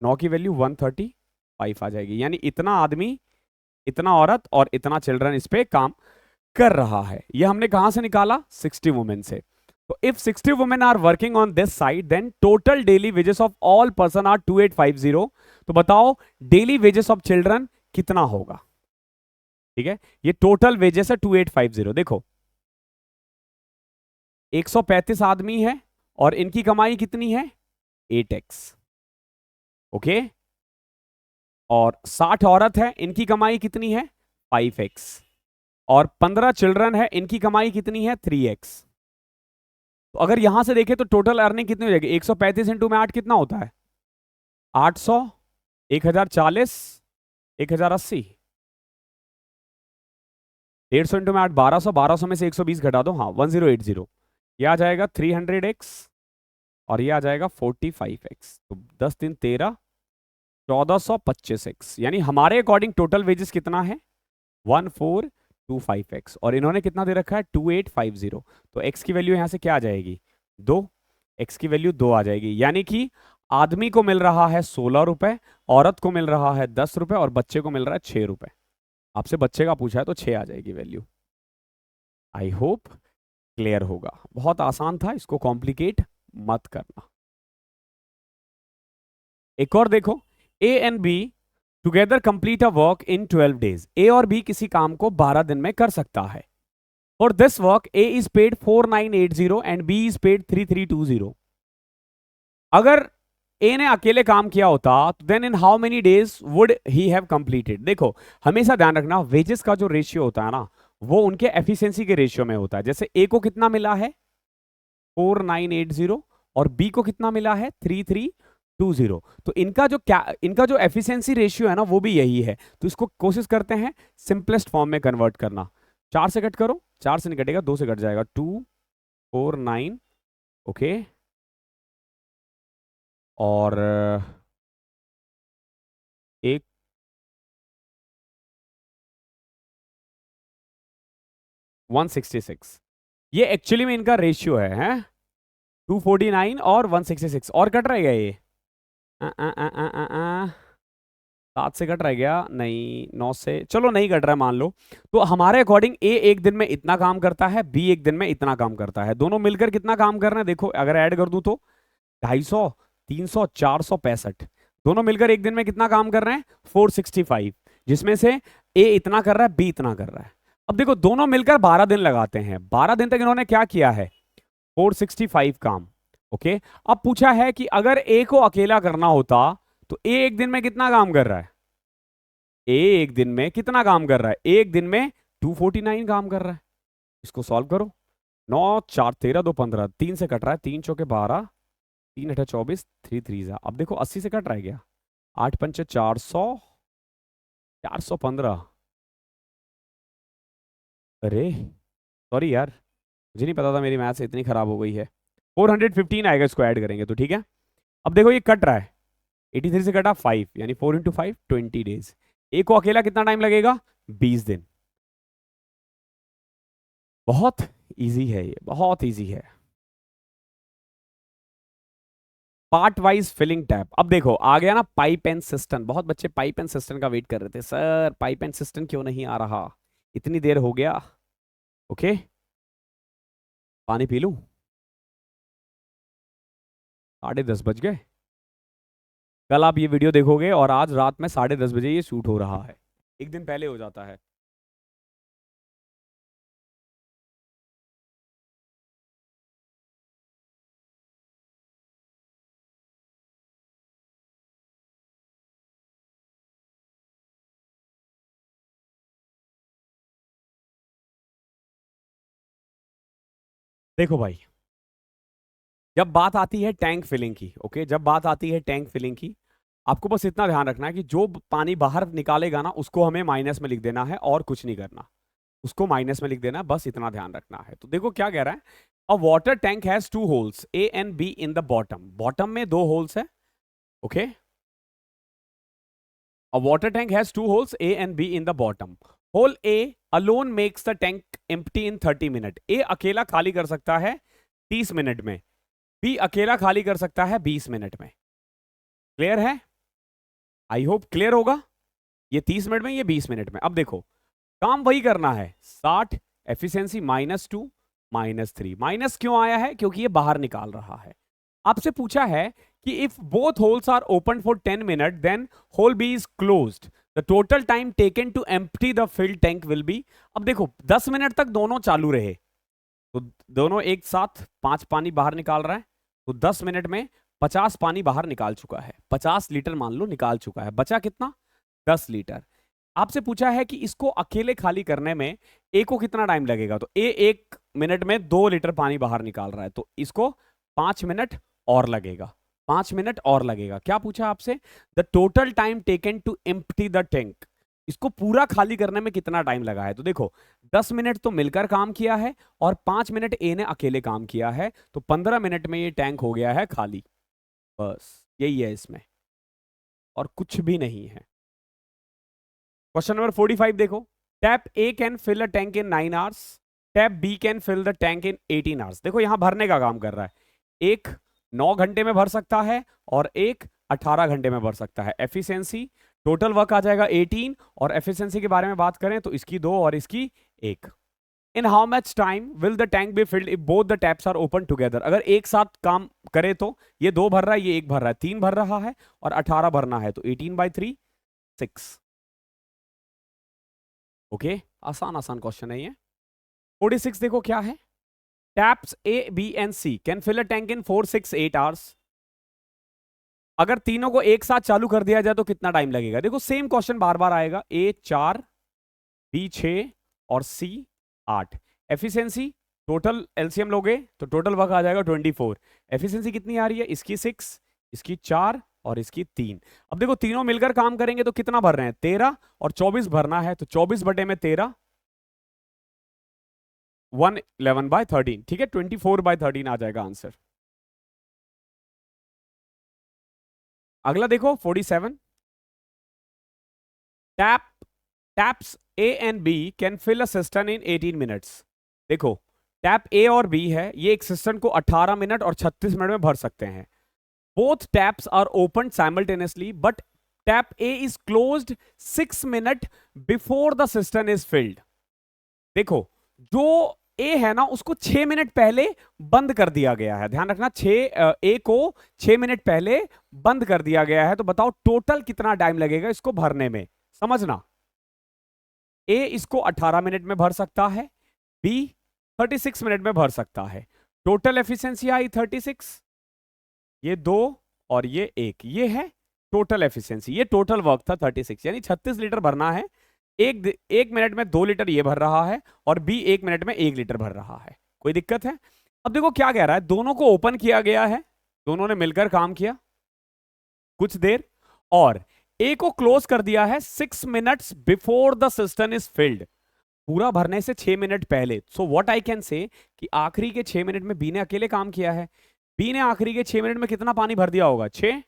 9 की वैल्यू 135 आ जाएगी, यानी इतना आदमी, इतना औरत और इतना चिल्ड्रन इस पे काम कर रहा है। ये हमने कहां से निकाला 60 वुमेन से। तो if 60 women are working on this side then total daily wages of all person are 2850। तो बताओ डेली वेजेस ऑफ चिल्ड्रन कितना होगा, ठीक है। ये टोटल वेजेस है 2850। देखो 135 आदमी है और इनकी कमाई कितनी है 8x, ओके। और 60 औरत है, इनकी कमाई कितनी है 5x, और 15 चिल्ड्रन है, इनकी कमाई कितनी है 3x। तो अगर यहां से देखें तो टोटल अर्निंग कितनी हो जाएगी, 135 इंटू में 8 कितना होता है 800, 1040, 1080, 150 इंटू में 8 1200, 1200 में से 120 घटा दो, हाँ 1080, ये आ जाएगा 300x और ये आ जाएगा 45x, तो 10 3 13, 1425x, यानी हमारे अकॉर्डिंग टोटल वेजेस कितना है 1425x, और इन्होंने कितना दे रखा है 2850। तो x की वैल्यू यहां से क्या आ जाएगी 2, x की वैल्यू 2 आ जाएगी, यानी कि आदमी को मिल रहा है 16 रुपए, औरत को मिल रहा है 10 रुपए और बच्चे को मिल रहा है 6 रुपए। आपसे बच्चे का पूछा है तो 6 आ जाएगी वैल्यू। आई होप क्लियर होगा, बहुत आसान था, इसको कॉम्प्लिकेट मत करना। एक और देखो, A and B together complete a work in 12 days. A और बी किसी काम को 12 दिन में कर सकता है। For this work A is paid 4980 and B is paid 3320। अगर ए ने अकेले काम किया होता तो then in how many days would he have completed. देखो हमेशा ध्यान रखना, वेजेस का जो रेशियो होता है ना वो उनके एफिशिएंसी के रेशियो में होता है। जैसे ए को कितना मिला है 4980 और बी को कितना मिला है 3320। तो इनका जो एफिशिएंसी रेशियो है ना वो भी यही है। तो इसको कोशिश करते हैं सिंपलेस्ट फॉर्म में कन्वर्ट करना। 4 से कट करो, 4 से नहीं कटेगा, 2 से कट जाएगा, 249। ओके, और एक 166, ये एक्चुअली में इनका रेशियो है 249 और 166। और कट रहेगा ये 7 से कट रह गया, नहीं 9 से, चलो नहीं कट रहा है मान लो। तो हमारे अकॉर्डिंग ए एक दिन में इतना काम करता है, बी एक दिन में इतना काम करता है। दोनों मिलकर कितना काम कर रहे हैं देखो, अगर ऐड कर दूं तो 250, 300, 465। दोनों मिलकर एक दिन में कितना काम कर रहे हैं 465, जिसमें से ए इतना कर रहा है, बी इतना कर रहा है। अब देखो दोनों मिलकर 12 दिन लगाते हैं, 12 दिन तक इन्होंने क्या किया है 465 काम। ओके, अब पूछा है कि अगर ए को अकेला करना होता तो ए एक दिन में कितना काम कर रहा है, ए एक दिन में कितना काम कर रहा है, एक दिन में 249 काम कर रहा है। इसको सॉल्व करो, 9 4 13 2 15, 3 से कट रहा है, 3 चौके 12, 3 8 24, 3 3 अब देखो 80 से कट रह गया, 8 पंचे 400, 415। अरे सॉरी यार, मुझे नहीं पता था मेरी मैथ्स इतनी खराब हो गई है। 415 आएगा, इसको ऐड करेंगे तो ठीक है। अब देखो ये कट रहा है, 83 से कटा 5, यानी 4 इंटू 5 20 डेज। ए को अकेला कितना टाइम लगेगा 20 दिन। बहुत इजी है ये, बहुत इजी है। Part wise filling tap. अब देखो आ गया ना पाइप एंड सिस्टम। बहुत बच्चे पाइप एंड सिस्टम का वेट कर रहे थे, सर पाइप एंड सिस्टम क्यों नहीं आ रहा, इतनी देर हो गया। ओके, पानी पी लूं, 10:30 बज गए। कल आप ये वीडियो देखोगे और आज रात में 10:30 बजे ये शूट हो रहा है, एक दिन पहले हो जाता है। देखो भाई, जब बात आती है टैंक फिलिंग की, ओके, जब बात आती है टैंक फिलिंग की, आपको बस इतना ध्यान रखना है कि जो पानी बाहर निकालेगा ना उसको हमें माइनस में लिख देना है और कुछ नहीं करना, उसको माइनस में लिख देना है, बस इतना ध्यान रखना है। तो देखो क्या कह रहा है, a water tank has 2 holes A and B in the bottom. Bottom में 2 होल्स है, okay. A water tank has 2 holes A and B in the bottom. Hole A alone makes the tank empty in 30 minute. A अकेला खाली कर सकता है 30 मिनट में, बी अकेला खाली कर सकता है 20 मिनट में। क्लियर है, आई होप क्लियर होगा। ये 30 मिनट में, ये 20 मिनट में। अब देखो काम वही करना है, 60 एफिशिएंसी -2 -3। माइनस क्यों आया है, क्योंकि ये बाहर निकाल रहा है। आपसे पूछा है कि if both holes are open for 10 minute then hole B is closed, the total time taken to empty the filled tank will be. अब देखो 10 मिनट तक दोनों चालू रहे, तो दोनों एक साथ 5 पानी बाहर निकाल रहा है, तो 10 मिनट में 50 पानी बाहर निकाल चुका है, 50 लीटर मान लो निकाल चुका है, बचा कितना 10 लीटर। आपसे पूछा है कि इसको अकेले खाली करने में ए को कितना टाइम लगेगा, तो ए 1 मिनट में 2 लीटर पानी बाहर निकाल रहा है, तो इसको 5 मिनट और लगेगा, 5 मिनट और लगेगा। क्या पूछा आपसे, the total time taken to empty the tank, इसको पूरा खाली करने में कितना टाइम लगा है। तो देखो 10 मिनट तो मिलकर काम किया है और 5 मिनट ए ने अकेले काम किया है, तो 15 मिनट में ये टैंक हो गया है खाली। बस यही है इसमें, और कुछ भी नहीं है। क्वेश्चन नंबर 45 देखो, tap A can fill a tank in 9 hours, tap B can fill the tank in 18 hours. देखो यहां भरने का काम कर रहा है, एक 9 घंटे में भर सकता है और एक 18 घंटे में भर सकता है। एफिशिएंसी टोटल वर्क आ जाएगा 18, और एफिशिएंसी के बारे में बात करें तो इसकी 2 और इसकी 1। In how much time will the tank be filled if both the taps are open together. अगर एक साथ काम करे तो ये 2 भर रहा है, ये 1 भर रहा है, 3 भर रहा है और 18 भरना है, तो 18/3 6। ओके, आसान आसान क्वेश्चन है ये। 46 देखो क्या है, taps A B and C can fill a tank in 4 6 8 hours. अगर तीनों को एक साथ चालू कर दिया जाए तो कितना टाइम लगेगा। देखो सेम क्वेश्चन बार बार आएगा, ए 4 बी 6 और सी 8। एफिशिएंसी टोटल एलसीएम लोगे तो टोटल वर्क आ जाएगा 24। एफिशिएंसी कितनी आ रही है, इसकी 6, इसकी 4 और इसकी 3। अब देखो तीनों मिलकर काम करेंगे तो कितना भर रहे हैं, 13 और 24 भरना है, तो 24 बटे में 13, 111/13, ठीक है, 24/13 आ जाएगा आंसर। अगला देखो 47। Taps A and B can fill a cistern in 18 minutes. देखो टैप ए और बी है, ये एक सिस्टम को 18 मिनट और 36 मिनट में भर सकते हैं। Both taps are open simultaneously but tap A is closed 6 minute before the cistern is filled. देखो जो ए है ना उसको 6 मिनट पहले बंद कर दिया गया है, ध्यान रखना, ए को 6 मिनट पहले बंद कर दिया गया है। तो बताओ टोटल कितना टाइम लगेगा इसको भरने में, समझना। ए इसको 18 मिनट में भर सकता है, बी 36 मिनट में भर सकता है। टोटल एफिशिएंसी आई 36, ये 2 और ये 1, ये है टोटल एफिशिएंसी। ये टोटल वर्क था 36, यानी 36 लीटर भरना है। एक मिनट में 2 लीटर ये भर रहा है और बी 1 मिनट में 1 लीटर भर रहा है। कोई दिक्कत है? अब देखो क्या कह रहा है, दोनों को ओपन किया गया है, दोनों ने मिलकर काम किया कुछ देर, और ए को क्लोज कर दिया है 6 minutes before the cistern is field, पूरा भरने से 6 मिनट पहले। So what I can say कि आखिरी के 6 मिनट में बी ने अकेले काम किया है। बी ने आखिरी के 6 मिनट में कितना पानी भर दिया होगा, 6,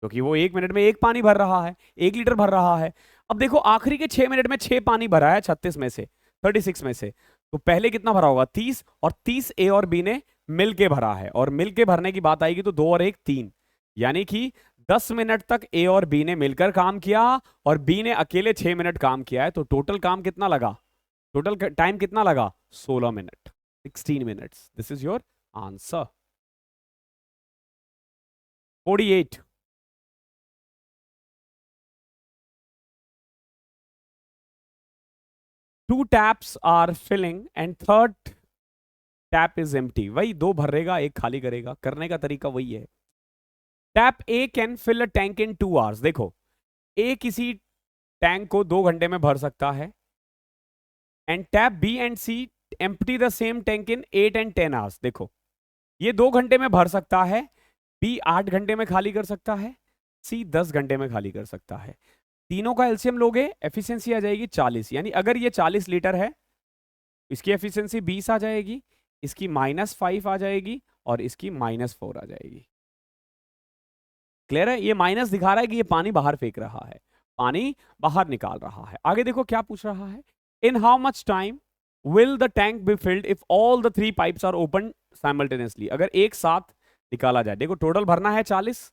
क्योंकि वो 1 मिनट में 1 पानी भर रहा है, 1 लीटर भर रहा है। अब देखो आखिरी के 6 मिनट में 6 पानी भरा है 36 में से, 36 में से, तो पहले कितना भरा होगा, 30, और 30 ए और बी ने मिलके भरा है, और मिलके भरने की बात आएगी तो 2 और 1 3, यानी कि 10 मिनट तक ए और बी ने मिलकर काम किया और बी ने अकेले 6 मिनट काम किया है। तो टोटल काम कितना लगा, टोटल टाइम कितना लगा, 16 minute, 16 minutes. This is your answer. 48। Two taps are filling and third tap is empty. वही 2 भरेगा 1 खाली करेगा, करने का तरीका वही है। Tap A can fill a tank in 2 hours. देखो ए किसी टैंक को 2 घंटे में भर सकता है, and tap B and C empty the same tank in 8 and 10 hours. देखो ये 2 घंटे में भर सकता है, बी 8 घंटे में खाली कर सकता है, सी 10 घंटे में खाली कर सकता है। तीनों का एलसीएम लोगे, एफिशिएंसी आ जाएगी 40, यानी अगर ये 40 लीटर है, इसकी एफिशिएंसी 20 आ जाएगी, इसकी -5 आ जाएगी और इसकी -4 आ जाएगी। क्लियर है? ये माइनस दिखा रहा है कि ये पानी बाहर फेंक रहा है, पानी बाहर निकाल रहा है। आगे देखो क्या पूछ रहा है, in how much time will the tank be filled if all the 3 pipes are open simultaneously. अगर एक साथ निकाला जाए, देखो टोटल भरना है 40,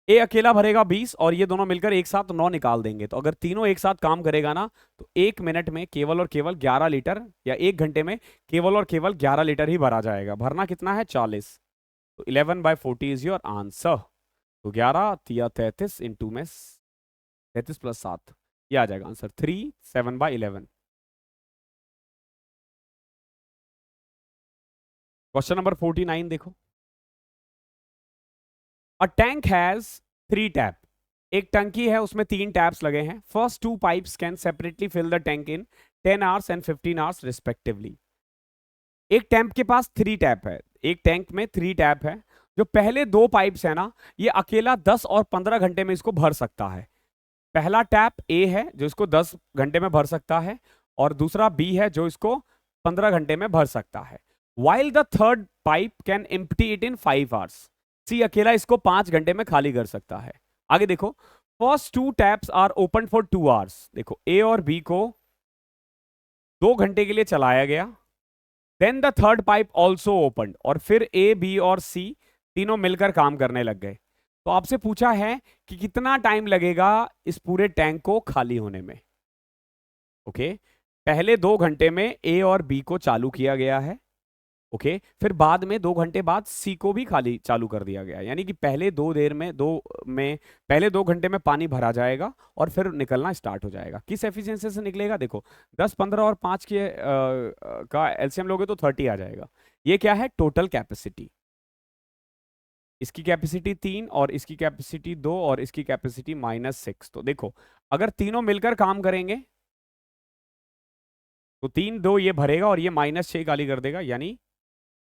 ए अकेला भरेगा 20 और ये दोनों मिलकर एक साथ 9 निकाल देंगे। तो अगर तीनों एक साथ काम करेगा ना तो 1 मिनट में केवल और केवल 11 लीटर, या 1 घंटे में केवल और केवल 11 लीटर ही भरा जाएगा। भरना कितना है, 40, तो 11/40 इज योर आंसर। तो 11 या 33 इंटू में 33 + 7, ये आ जाएगा आंसर 3, 7/11। क्वेश्चन नंबर 49 देखो, अ टैंक हैज 3 टैप। एक टंकी है उसमें 3 टैप्स लगे हैं। First 2 pipes can separately fill the tank in 10 hours and 15 hours respectively. एक टैंक के पास 3 टैप है, एक टैंक में 3 टैप है। जो पहले 2 पाइप्स है ना, ये अकेला 10 और 15 घंटे में इसको भर सकता है। पहला टैप ए है जो इसको 10 घंटे में भर सकता है, और दूसरा बी है जो इसको 15 घंटे में भर सकता है। While the third pipe can empty it in 5 hours. C अकेला इसको 5 घंटे में खाली कर सकता है। आगे देखो, first 2 taps are open for 2 hours. देखो ए और बी को 2 घंटे के लिए चलाया गया, then the third pipe also open, और फिर ए बी और सी तीनों मिलकर काम करने लग गए। तो आपसे पूछा है कि कितना टाइम लगेगा इस पूरे टैंक को खाली होने में। ओके, पहले 2 घंटे में ए और बी को चालू किया गया है, ओके, फिर बाद में 2 घंटे बाद सी को भी खाली चालू कर दिया गया, यानी कि पहले पहले 2 घंटे में पानी भरा जाएगा और फिर निकलना स्टार्ट हो जाएगा। किस एफिशिएंसी से निकलेगा, देखो 10, 15 और 5 के का एलसीएम लोगे तो 30 आ जाएगा। ये क्या है, टोटल कैपेसिटी। इसकी कैपेसिटी 3 और इसकी कैपेसिटी 2 और इसकी कैपेसिटी -6। तो देखो अगर तीनों मिलकर काम करेंगे तो 3 2 ये भरेगा और ये -6 खाली कर देगा, यानी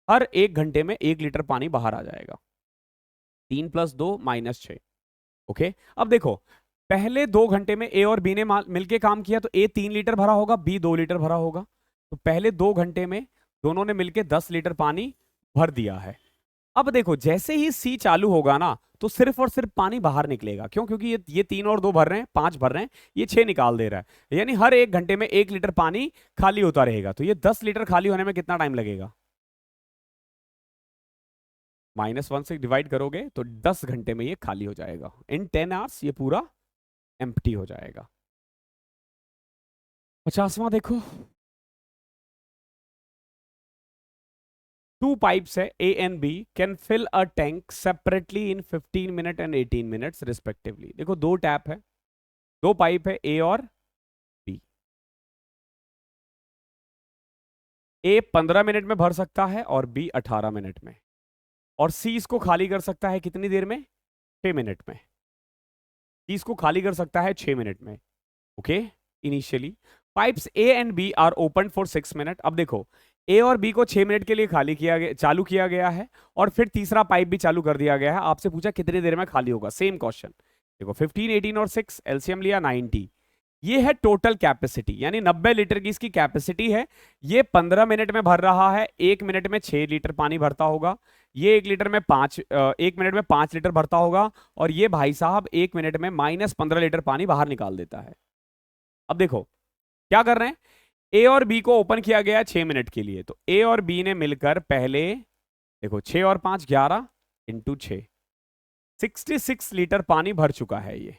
हर 1 घंटे में 1 लीटर पानी बाहर आ जाएगा। 3 + 2 - 6। ओके, अब देखो पहले 2 घंटे में ए और बी ने मिलके काम किया तो ए 3 लीटर भरा होगा, बी 2 लीटर भरा होगा। तो पहले 2 घंटे में दोनों ने मिलके 10 लीटर पानी भर दिया है। अब देखो जैसे ही सी चालू होगा ना तो सिर्फ और सिर्फ पानी बाहर निकलेगा। क्यों? क्योंकि ये 3 और 2 भर रहे हैं, 5 भर रहे हैं, ये 6 निकाल दे रहा है। यानी हर 1 घंटे में 1 लीटर पानी खाली होता रहेगा। तो ये 10 लीटर खाली होने में कितना टाइम लगेगा? -1 से डिवाइड करोगे तो 10 घंटे में ये खाली हो जाएगा। इन 10 आवर्स ये पूरा एम्प्टी हो जाएगा। 50वां देखो, 2 pipes है A and B can fill a tank separately in 15 minutes and 18 minutes respectively। देखो 2 टैप है, 2 पाइप है A और B। A 15 मिनट में भर सकता है और B 18 मिनट में, और C इसको खाली कर सकता है कितनी देर में? 6 मिनट में। C इसको खाली कर सकता है 6 मिनट में। Okay, initially pipes A and B are open for 6 minute. अब देखो ए और बी को 6 मिनट के लिए खाली किया गया, चालू किया गया है, और फिर तीसरा पाइप भी चालू कर दिया गया है। आपसे पूछा कितनी देर में खाली होगा, सेम क्वेश्चन। देखो 15, 18 और 6 एलसीएम लिया 90। ये है टोटल कैपेसिटी, यानी 90 लीटर की इसकी कैपेसिटी है। ये 15 मिनट में भर रहा है, 1 मिनट में 6 लीटर पानी भरता होगा। ये 1 मिनट में 5 लीटर भरता होगा, और ये भाई साहब 1 मिनट में -15 लीटर पानी बाहर निकाल देता है। अब देखो क्या कर रहे हैं, ए और बी को ओपन किया गया 6 मिनट के लिए। तो ए और बी ने मिलकर पहले देखो 6 और 5 11 × 6 66 लीटर पानी भर चुका है ये,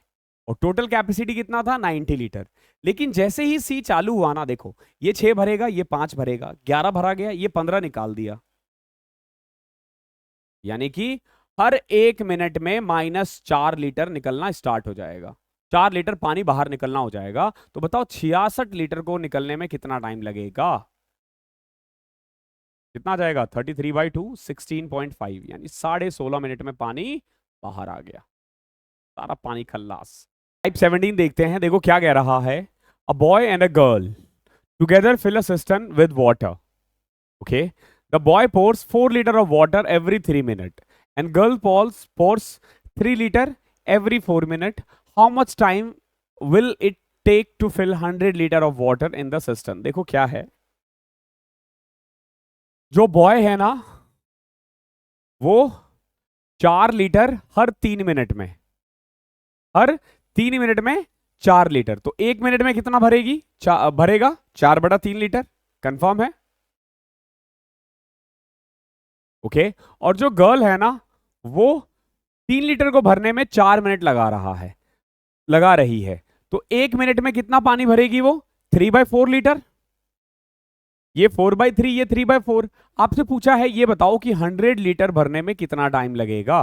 और टोटल कैपेसिटी कितना था? 90 लीटर। लेकिन जैसे ही सी चालू हुआ ना, देखो ये 6 भरेगा, ये 5 भरेगा, 11 भरा गया, ये 15 निकाल दिया। यानी कि हर 1 मिनट में -4 लीटर निकलना स्टार्ट हो जाएगा। 4 लीटर पानी बाहर निकलना हो जाएगा। तो बताओ 66 लीटर को निकलने में कितना टाइम लगेगा? कितना जाएगा? 33/2 16.5, यानी 16.5 मिनट में पानी बाहर आ गया, सारा पानी खल्लास। टाइप 17 देखते हैं। देखो क्या कह रहा है, a boy and a girl together fill a cistern with water. Okay, the boy pours 4 liter of water every 3 minutes and girl pours 3 liter every 4 minutes. How much time will it take to fill 100 liter of water in the system? देखो क्या है, जो बॉय है ना वो 4 लीटर हर 3 मिनट में, हर 3 मिनट में 4 लीटर। तो 1 मिनट में कितना भरेगी? भरेगा 4/3 लीटर। कंफर्म है? ओके, और जो गर्ल है ना वो 3 लीटर को भरने में 4 मिनट लगा रही है। तो 1 मिनट में कितना पानी भरेगी वो? 3/4 लीटर। ये 4/3, ये 3/4। आपसे पूछा है ये बताओ कि 100 लीटर भरने में कितना टाइम लगेगा।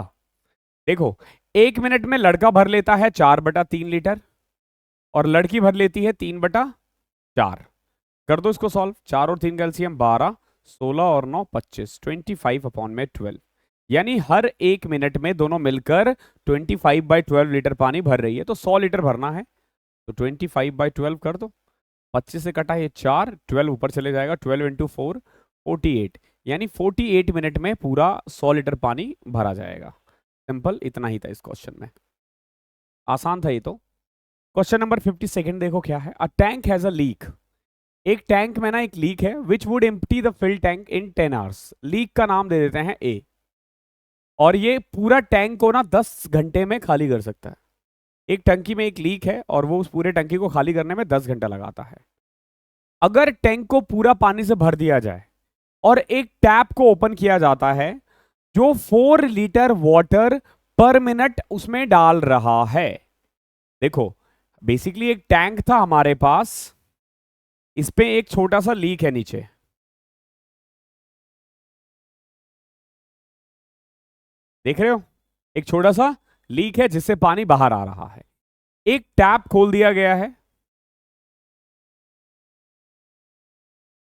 देखो 1 मिनट में लड़का भर लेता है 4/3 लीटर, और लड़की भर लेती है 3/4। कर दो इसको सॉल्व, 4 और 3 का एलसीएम 12, 16 और 9 25, 25/12। यानी हर 1 मिनट में दोनों मिलकर 25/12 लीटर पानी भर रही है। तो 100 लीटर भरना है, तो 25/12 कर दो। 25 से कटा ये 4, 12 ऊपर चले जाएगा, 12 × 4 48, यानी 48 मिनट में पूरा 100 लीटर पानी भरा जाएगा। सिंपल, इतना ही था इस क्वेश्चन में, आसान था ये तो। क्वेश्चन नंबर 52 देखो क्या है, a tank has a leak. एक टैंक में ना एक लीक है, which would empty the fill tank in 10 hours. Leak का नाम दे देते हैं ए, और ये पूरा टैंक को ना 10 घंटे में खाली कर सकता है। एक टंकी में एक लीक है और वो उस पूरे टंकी को खाली करने में 10 घंटा लगाता है। अगर टैंक को पूरा पानी से भर दिया जाए और एक टैप को ओपन किया जाता है जो 4 लीटर वाटर पर मिनट उसमें डाल रहा है। देखो बेसिकली एक टैंक था हमारे पास, इस पे एक छोटा सा लीक है नीचे, देख रहे हो, एक छोटा सा लीक है जिससे पानी बाहर आ रहा है। एक टैप खोल दिया गया है,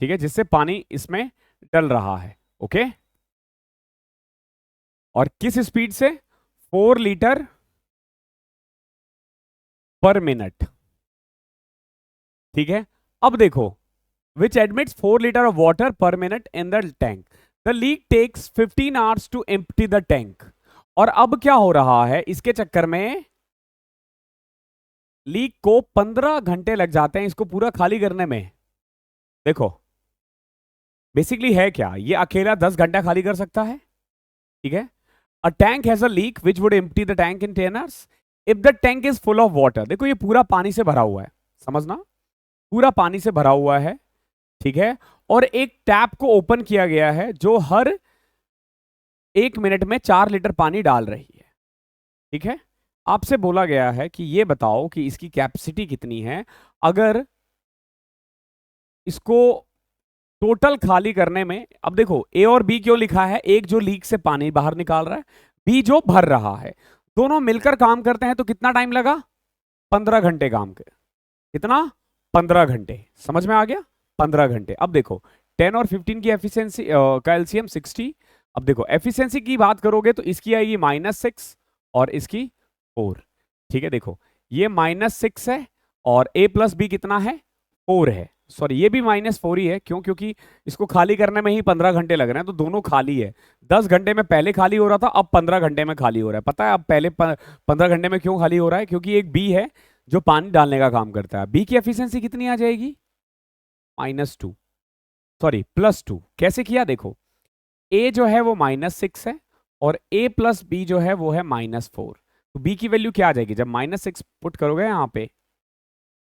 ठीक है, जिससे पानी इसमें डल रहा है। ओके, और किस स्पीड से? 4 लीटर पर मिनट। ठीक है, अब देखो which admits 4 litre of water per minute in the tank. The leak takes 15 hours to empty the tank. और अब क्या हो रहा है, इसके चक्कर में लीक को 15 घंटे लग जाते हैं इसको पूरा खाली करने में। देखो बेसिकली है क्या, ये अकेला 10 घंटा खाली कर सकता है, ठीक है। A tank has a leak which would empty the tank in 10 hours if the tank is full of water. देखो ये पूरा पानी से भरा हुआ है, समझना, पूरा पानी से भरा हुआ है, ठीक है। और एक टैप को ओपन किया गया है जो हर 1 मिनट में 4 लीटर पानी डाल रही है, ठीक है। आपसे बोला गया है कि ये बताओ कि इसकी कैपेसिटी कितनी है अगर इसको टोटल खाली करने में। अब देखो ए और बी क्यों लिखा है, एक जो लीक से पानी बाहर निकाल रहा है, बी जो भर रहा है, दोनों मिलकर काम करते हैं तो कितना टाइम लगा, 15 घंटे काम के, कितना, 15 घंटे, समझ में आ गया, 15 घंटे। अब देखो 10 और 15 की एफिशिएंसी का एलसीएम 60। अब देखो एफिशिएंसी की बात करोगे तो इसकी आएगी -6 और इसकी 4, ठीक है। देखो ये -6 है और a प्लस बी कितना है, 4 है, सॉरी ये भी -4 ही है, क्यों, क्योंकि इसको खाली करने में ही 15 घंटे लग रहे हैं, तो दोनों खाली है। 10 घंटे में पहले खाली हो रहा था, अब 15 घंटे में खाली हो रहा है। पता है अब पहले 15 घंटे में क्यों खाली हो रहा है, क्योंकि एक बी है जो पानी डालने का काम करता है। बी की एफिशिएंसी कितनी आ जाएगी, -2, सॉरी +2। कैसे किया, देखो ए जो है वो -6 है और a प्लस बी जो है वो है -4, तो b की वैल्यू क्या आ जाएगी, जब -6 पुट करोगे यहां पे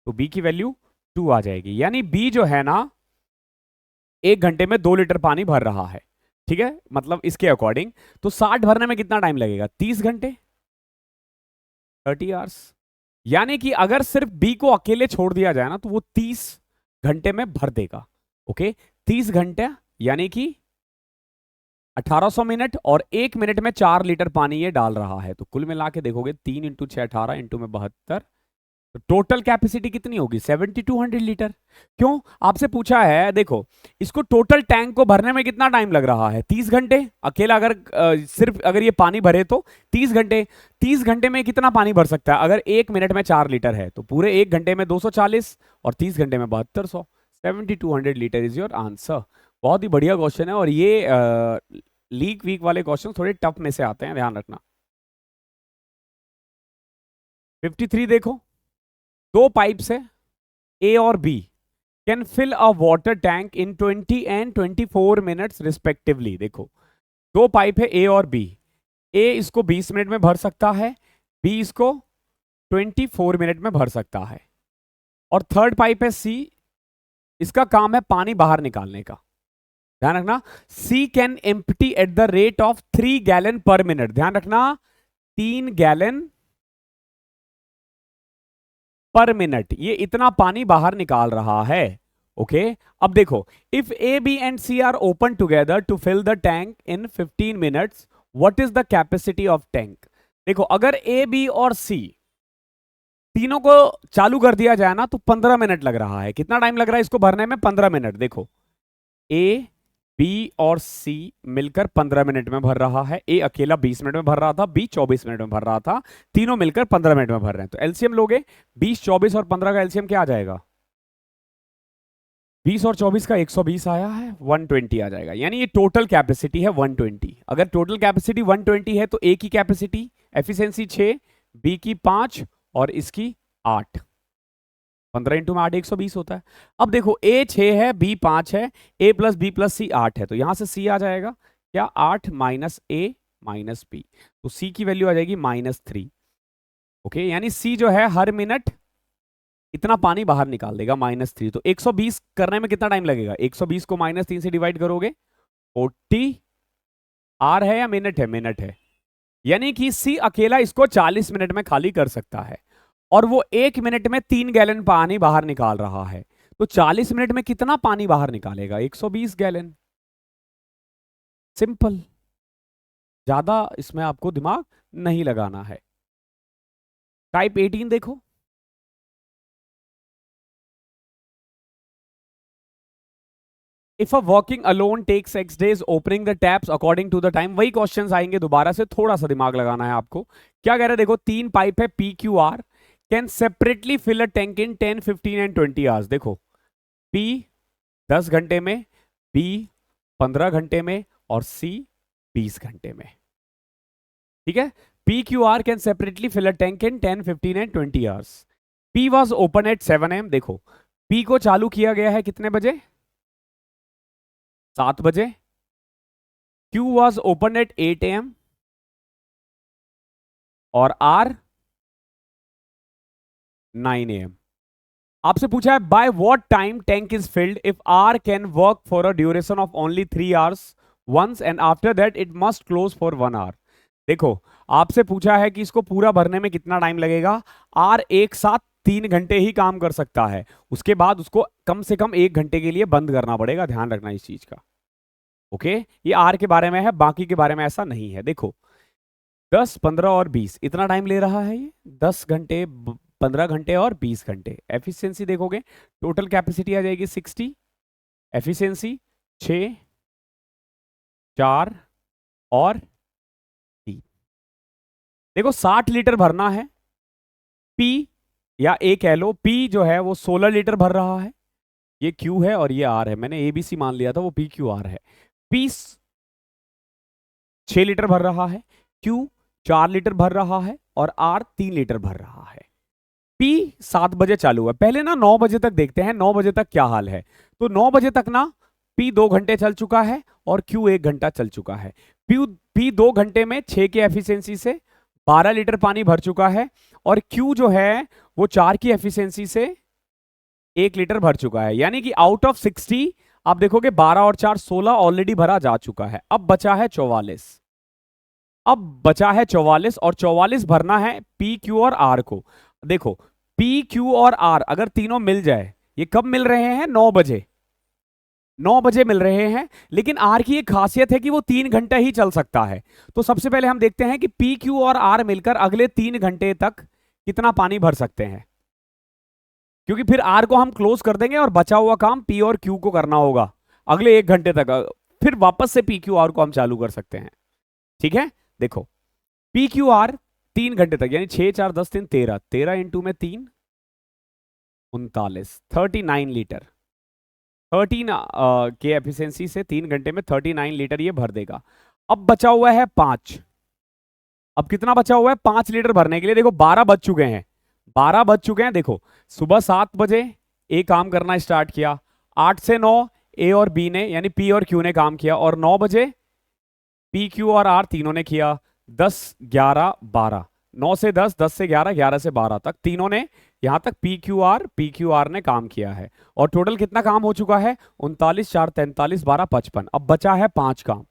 तो b की वैल्यू 2 आ जाएगी। यानी b जो है ना 1 घंटे में 2 लीटर पानी भर रहा है, ठीक है, मतलब इसके अकॉर्डिंग। तो 60 भरने में कितना टाइम लगेगा, 30 घंटे, 30 आवर्स। यानी कि अगर सिर्फ b को अकेले छोड़ दिया जाए ना तो वो 30 घंटे में भर देगा। ओके 30 घंटे यानी कि 1800 मिनट और 1 मिनट में 4 लीटर पानी ये डाल रहा है। तो कुल मिला के देखोगे 3 × 6 18 × में 72, तो टोटल कैपेसिटी कितनी होगी, 7200 लीटर। क्यों, आपसे पूछा है, देखो इसको टोटल टैंक को भरने में कितना टाइम लग रहा है, 30 घंटे अकेला। अगर सिर्फ अगर ये पानी भरे तो 30 घंटे। 30 घंटे में कितना पानी भर सकता है, अगर 1 मिनट में 4 लीटर है तो पूरे 1 घंटे में 240 और 30 घंटे में 7200। 7200 लीटर इज योर आंसर। बहुत ही बढ़िया क्वेश्चन है और ये लीक वीक वाले क्वेश्चन थोड़े टफ में से आते हैं, ध्यान रखना। 53 देखो, दो पाइप्स है ए और B, can fill a water tank in 20 and 24 minutes respectively. देखो दो पाइप है ए और बी, ए इसको 20 मिनट में भर सकता है, बी इसको 24 मिनट में भर सकता है। और थर्ड पाइप है सी, इसका काम है पानी बाहर निकालने का। ध्यान रखना, C can empty at the rate of 3 gallon per minute. ध्यान रखना 3 गैलन पर मिनट, ये इतना पानी बाहर निकाल रहा है। ओके अब देखो, if A B and C are open together to fill the tank in 15 minutes, what is the capacity of tank. देखो अगर ए बी और सी तीनों को चालू कर दिया जाए ना तो 15 मिनट लग रहा है। कितना टाइम लग रहा है इसको भरने में, 15 मिनट। देखो ए बी और सी मिलकर 15 मिनट में भर रहा है, ए अकेला 20 मिनट में भर रहा था, बी 24 मिनट में भर रहा था, तीनों मिलकर 15 मिनट में भर रहे हैं। तो एलसीएम लोगे 20, 24 और 15 का एलसीएम क्या आ जाएगा, 20 और 24 का 120 आया है, 120 आ जाएगा। यानी ये टोटल कैपेसिटी है 120। अगर टोटल कैपेसिटी 120 है तो ए की कैपेसिटी एफिशिएंसी 6, बी की 5 और इसकी 8। 15 × 8 120 होता है। अब देखो ए 6 है, बी 5 है, ए प्लस बी प्लस सी 8 है, तो यहां से सी आ जाएगा क्या, 8 माइनस ए माइनस बी, तो सी की वैल्यू आ जाएगी -3। ओके यानी सी जो है हर मिनट इतना पानी बाहर निकाल देगा, -3। तो 120 करने में कितना टाइम लगेगा, 120 को -3 से डिवाइड करोगे 40। आर है या मिनट है, मिनट है। यानी कि सी अकेला इसको 40 मिनट में खाली कर सकता है और वो 1 मिनट में 3 गैलन पानी बाहर निकाल रहा है। तो 40 मिनट में कितना पानी बाहर निकालेगा, 120 गैलन। सिंपल, ज्यादा इसमें आपको दिमाग नहीं लगाना है। टाइप 18 देखो, if A working alone takes 6 days opening the taps according to the time. वही क्वेश्चंस आएंगे दोबारा से, थोड़ा सा दिमाग लगाना है आपको। क्या कह रहे हैं, देखो 3 पाइप है P Q R, can separately fill a tank in 10, 15 and 20 hours. देखो P 10 घंटे में, B 15 घंटे में और सी 20 घंटे में। ठीक है, P Q R can separately fill a tank in 10, 15 and 20 hours. P was open at 7 AM। देखो पी को चालू किया गया है कितने बजे? 7 बजे। Q was open at 8 AM और आर 9 AM। आपसे पूछा है by what time tank is filled if R can work for a duration of only 3 hours once and after that it must close for 1 hour. देखो आपसे पूछा है कि इसको पूरा भरने में कितना टाइम लगेगा। आर एक साथ 3 घंटे ही काम कर सकता है, उसके बाद उसको कम से कम 1 घंटे के लिए बंद करना पड़ेगा। ध्यान रखना इस चीज का। ओके, ये आर के बारे में है, बाकी के बारे में ऐसा नहीं है। देखो 10, 15 और 20 इतना टाइम ले रहा है ये, 10 घंटे, 15 घंटे और 20 घंटे। एफिशिएंसी देखोगे टोटल कैपेसिटी आ जाएगी 60, एफिशिएंसी 6, 4 और 3। देखो 60 लीटर भरना है। पी या ए कह लो, पी जो है वो 16 लीटर भर रहा है, ये क्यू है और ये आर है। मैंने एबीसी मान लिया था, वो पी क्यू आर है। पी 6 लीटर भर रहा है, क्यू 4 लीटर भर रहा है और आर 3 लीटर भर रहा है। पी 7 बजे चालू है। पहले ना 9 बजे तक देखते हैं 9 बजे तक क्या हाल है। तो 9 बजे तक ना पी 2 घंटे चल चुका है और क्यू 1 घंटा चल चुका है। पी 2 घंटे में 6 के एफिशिएंसी से 12 लीटर पानी भर चुका है और क्यू जो है वो 4 की एफिशिएंसी से 1 लीटर भर चुका है। यानी कि आउट ऑफ 60 आप देखोगे 12 और 4 16 ऑलरेडी भरा जा चुका है। अब बचा है 44। अब बचा है 44 और 44 भरना है पी क्यू और आर को। देखो पी क्यू और आर अगर तीनों मिल जाए, ये कब मिल रहे हैं? 9 बजे। 9 बजे मिल रहे हैं, लेकिन आर की एक खासियत है कि वो 3 घंटा ही चल सकता है। तो सबसे पहले हम देखते हैं कि पी क्यू और आर मिलकर अगले 3 घंटे तक कितना पानी भर सकते हैं, क्योंकि फिर आर को हम क्लोज कर देंगे और बचा हुआ काम पी और क्यू को करना होगा अगले 1 घंटे तक। फिर वापस से पी क्यू आर को हम चालू कर सकते हैं। ठीक है, देखो पी क्यू आर 3 घंटे तक, यानी 6, 4, 10, 3, 13, 13 इंटू में 3 39, 39 लीटर। 13 के एफिशिएंसी से 3 घंटे में 39 लीटर ये भर देगा। अब बचा हुआ है 5। अब कितना बचा हुआ है 5 लीटर भरने के लिए? देखो 12 बज चुके हैं, 12 बज चुके हैं। देखो सुबह 7 बजे ए काम करना स्टार्ट किया, 8 से 9 ए और बी ने यानी पी और क्यू ने काम किया और 9 बजे पी क्यू और आर तीनों ने किया। 10, 11, 12, 9 से 10, 10 से 11, 11 से 12 तक तीनों ने यहां तक पी क्यू आर ने काम किया है। और टोटल कितना काम हो चुका है? 39, 4, 43, 12, 55। अब बचा है 5 काम।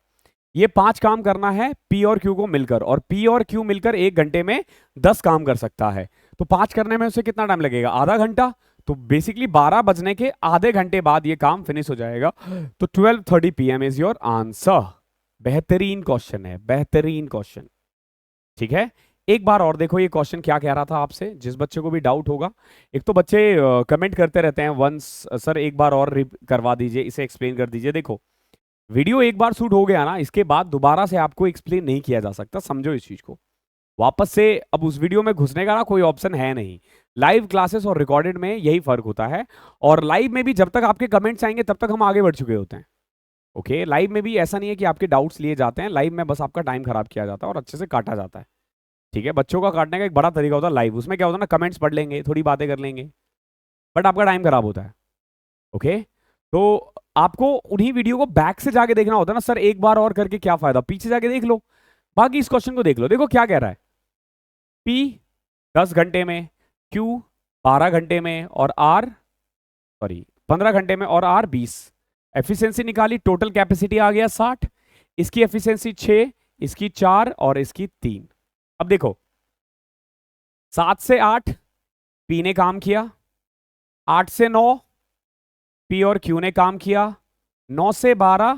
ये 5 काम करना है पी और क्यू को मिलकर, और पी और क्यू मिलकर 1 घंटे में 10 काम कर सकता है। तो 5 करने में उसे कितना टाइम लगेगा? आधा घंटा। तो बेसिकली 12 बजने के आधे घंटे बाद ये काम फिनिश हो जाएगा। तो 12:30 PM इज योर आंसर। बेहतरीन क्वेश्चन है, बेहतरीन क्वेश्चन। ठीक है, एक बार और देखो ये क्वेश्चन क्या कह रहा था आपसे, जिस बच्चे को भी डाउट होगा। एक तो बच्चे कमेंट करते रहते हैं वंस सर एक बार और करवा दीजिए, इसे एक्सप्लेन कर दीजिए। देखो वीडियो एक बार शूट हो गया ना, इसके बाद दोबारा से आपको एक्सप्लेन नहीं किया जा सकता, समझो इस चीज को। वापस से अब उस वीडियो में घुसने का ना कोई ऑप्शन है नहीं। लाइव क्लासेस और रिकॉर्डेड में यही फर्क होता है। और लाइव में भी जब तक आपके कमेंट्स आएंगे तब तक हम आगे बढ़ चुके होते हैं। ओके, लाइव में भी ऐसा नहीं है कि आपके डाउट्स लिए जाते हैं, लाइव में बस आपका टाइम खराब किया जाता है और अच्छे से काटा जाता है। ठीक है, बच्चों का काटने का एक बड़ा तरीका होता है लाइव। उसमें क्या होता है ना, कमेंट्स पढ़ लेंगे, थोड़ी बातें कर लेंगे, बट आपका टाइम खराब होता है। ओके, तो आपको उन्हीं वीडियो को बैक से जाके देखना होता है ना। सर एक बार और करके क्या फायदा, पीछे जाके देख लो, बाकी इस क्वेश्चन को देख लो। देखो क्या कह रहा है, पी 10 घंटे में, क्यू 12 घंटे में और आर 15 घंटे में और आर 20। एफिशिएंसी निकाली, टोटल कैपेसिटी आ गया 60, इसकी एफिशिएंसी 6, इसकी 4 और इसकी 3। अब देखो 7 से 8 पी ने काम किया, 8 से 9 पी और क्यू ने काम किया, 9 से 12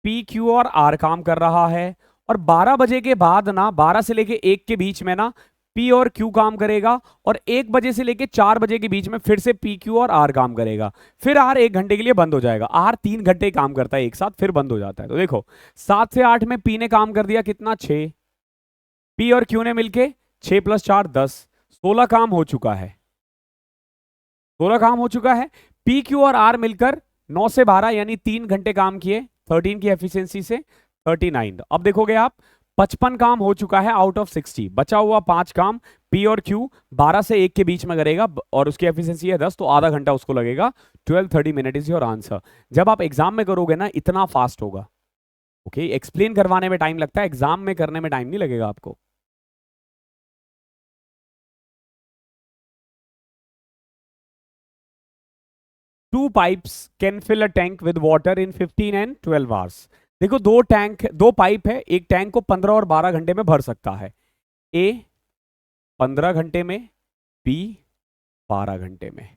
पी क्यू और आर काम कर रहा है, और 12 बजे के बाद ना 12 से लेके 1 के बीच में ना पी और क्यू काम करेगा, और 1 बजे से लेके 4 बजे के बीच में फिर से पी क्यू और आर काम करेगा। फिर आर 1 घंटे के लिए बंद हो जाएगा। आर 3 घंटे काम करता है एक साथ, फिर बंद हो जाता है। तो देखो 7 से 8 में पी ने काम कर दिया कितना, 6, पी और क्यू ने मिलके 6 + 4 10, 16 काम हो चुका है। 16 काम हो चुका है। पी क्यू और आर मिलकर 9 से 12 यानी 3 घंटे काम किए, 13 की एफिशिएंसी से 39। अब देखोगे आप 55 काम हो चुका है आउट ऑफ 60, बचा हुआ 5 काम पी और क्यू 12 से 1 के बीच में करेगा और उसकी एफिशिएंसी है 10, तो आधा घंटा उसको लगेगा। 12-30 मिनट इज योर आंसर। जब आप एग्जाम में करोगे ना इतना फास्ट होगा। ओके, एक्सप्लेन करवाने में टाइम लगता है, एग्जाम में करने में टाइम नहीं लगेगा आपको। Two pipes can fill a tank with water in 15 and 12 hours. देखो दो पाइप है, एक टैंक को 15 और 12 घंटे में भर सकता है। ए 15 घंटे में, बी 12 घंटे में।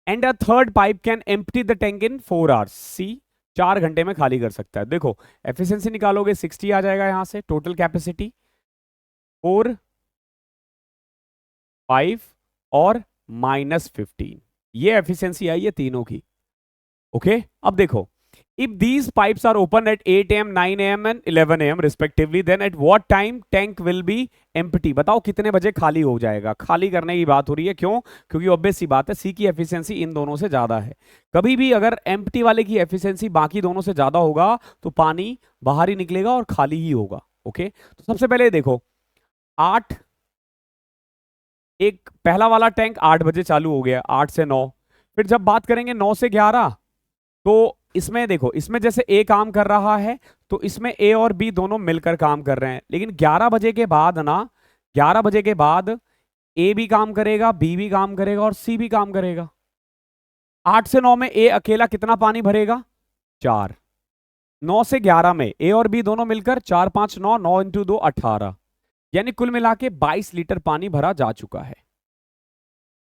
And a third pipe can empty the tank in 4 hours. C 4 घंटे में खाली कर सकता है। देखो एफिशिएंसी निकालोगे 60 आ जाएगा यहां से, टोटल कैपेसिटी 4, 5 और -15, ये एफिशिएंसी आई है तीनों की। ओके, अब देखो if these pipes are open at 8 am 9 am and 11 am respectively, then at what time tank will be empty। बताओ कितने बजे खाली हो जाएगा। खाली करने की बात हो रही है, क्यों? क्योंकि ऑब्वियस सी बात है सी की एफिशिएंसी इन दोनों से ज्यादा है। कभी भी अगर एम्प्टी वाले की एफिशिएंसी बाकी दोनों से ज्यादा होगा तो पानी बाहर ही निकलेगा और खाली ही होगा। ओके, तो सबसे पहले देखो 8, एक पहला वाला टैंक 8 बजे चालू हो गया, 8 से 9। फिर जब बात करेंगे 9 से 11, तो इसमें देखो इसमें जैसे ए काम कर रहा है तो इसमें ए और बी दोनों मिलकर काम कर रहे हैं। लेकिन 11 बजे के बाद ना, 11 बजे के बाद ए भी काम करेगा, बी भी काम करेगा और सी भी काम करेगा। 8 से 9 में ए अकेला कितना पानी भरेगा? 4। 9 से 11 में ए और बी दोनों मिलकर 4 5 9, 9 इंटू 2 18, यानी कुल मिला के 22 लीटर पानी भरा जा चुका है।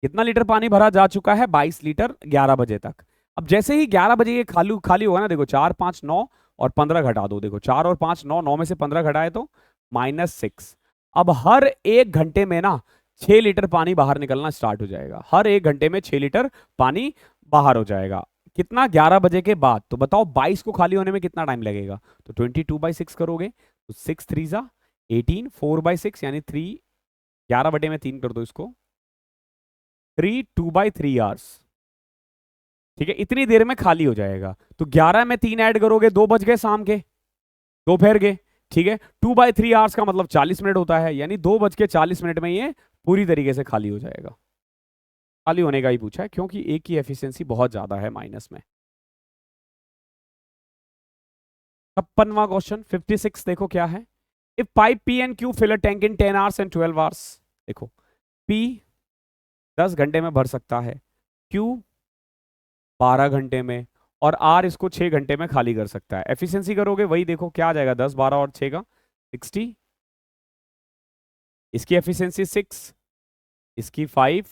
कितना लीटर पानी भरा जा चुका है? 22 लीटर 11 बजे तक। अब जैसे ही 11 बजे ये खाली खाली होगा ना, देखो 4 5 9 और 15 घटा दो। देखो 4 और 5 9, 9 में से 15 घटाए तो -6। अब हर 1 घंटे में ना 6 लीटर पानी बाहर निकलना स्टार्ट हो जाएगा। हर 1 घंटे में 6 लीटर पानी बाहर हो जाएगा। कितना? 11 बजे के बाद। तो बताओ 22 को खाली होने में कितना टाइम लगेगा? तो 22/6 करोगे तो 6 3 18, 4/6 यानी 3, 11 बटे में 3 कर दो इसको, 3 2/3 आवर्स। ठीक है, इतनी देर में खाली हो जाएगा। तो 11 में 3 ऐड करोगे, 2 बज गए शाम के, दोपहर के। ठीक है, 2/3 आवर्स का मतलब 40 मिनट होता है, यानी 2:40 में ये पूरी तरीके से खाली हो जाएगा। खाली होने का ही पूछा है क्योंकि एक की एफिशिएंसी बहुत ज्यादा है माइनस में। 56वां क्वेश्चन 56 देखो क्या है। If pipe P and Q fill a tank in 10 hours and 12 hours. देखो पी 10 घंटे में भर सकता है, क्यू 12 घंटे में, और आर इसको 6 घंटे में खाली कर सकता है। एफिशिएंसी करोगे वही देखो क्या आ जाएगा, 10 12 और 6 का 60। इसकी एफिशिएंसी 6, इसकी 5,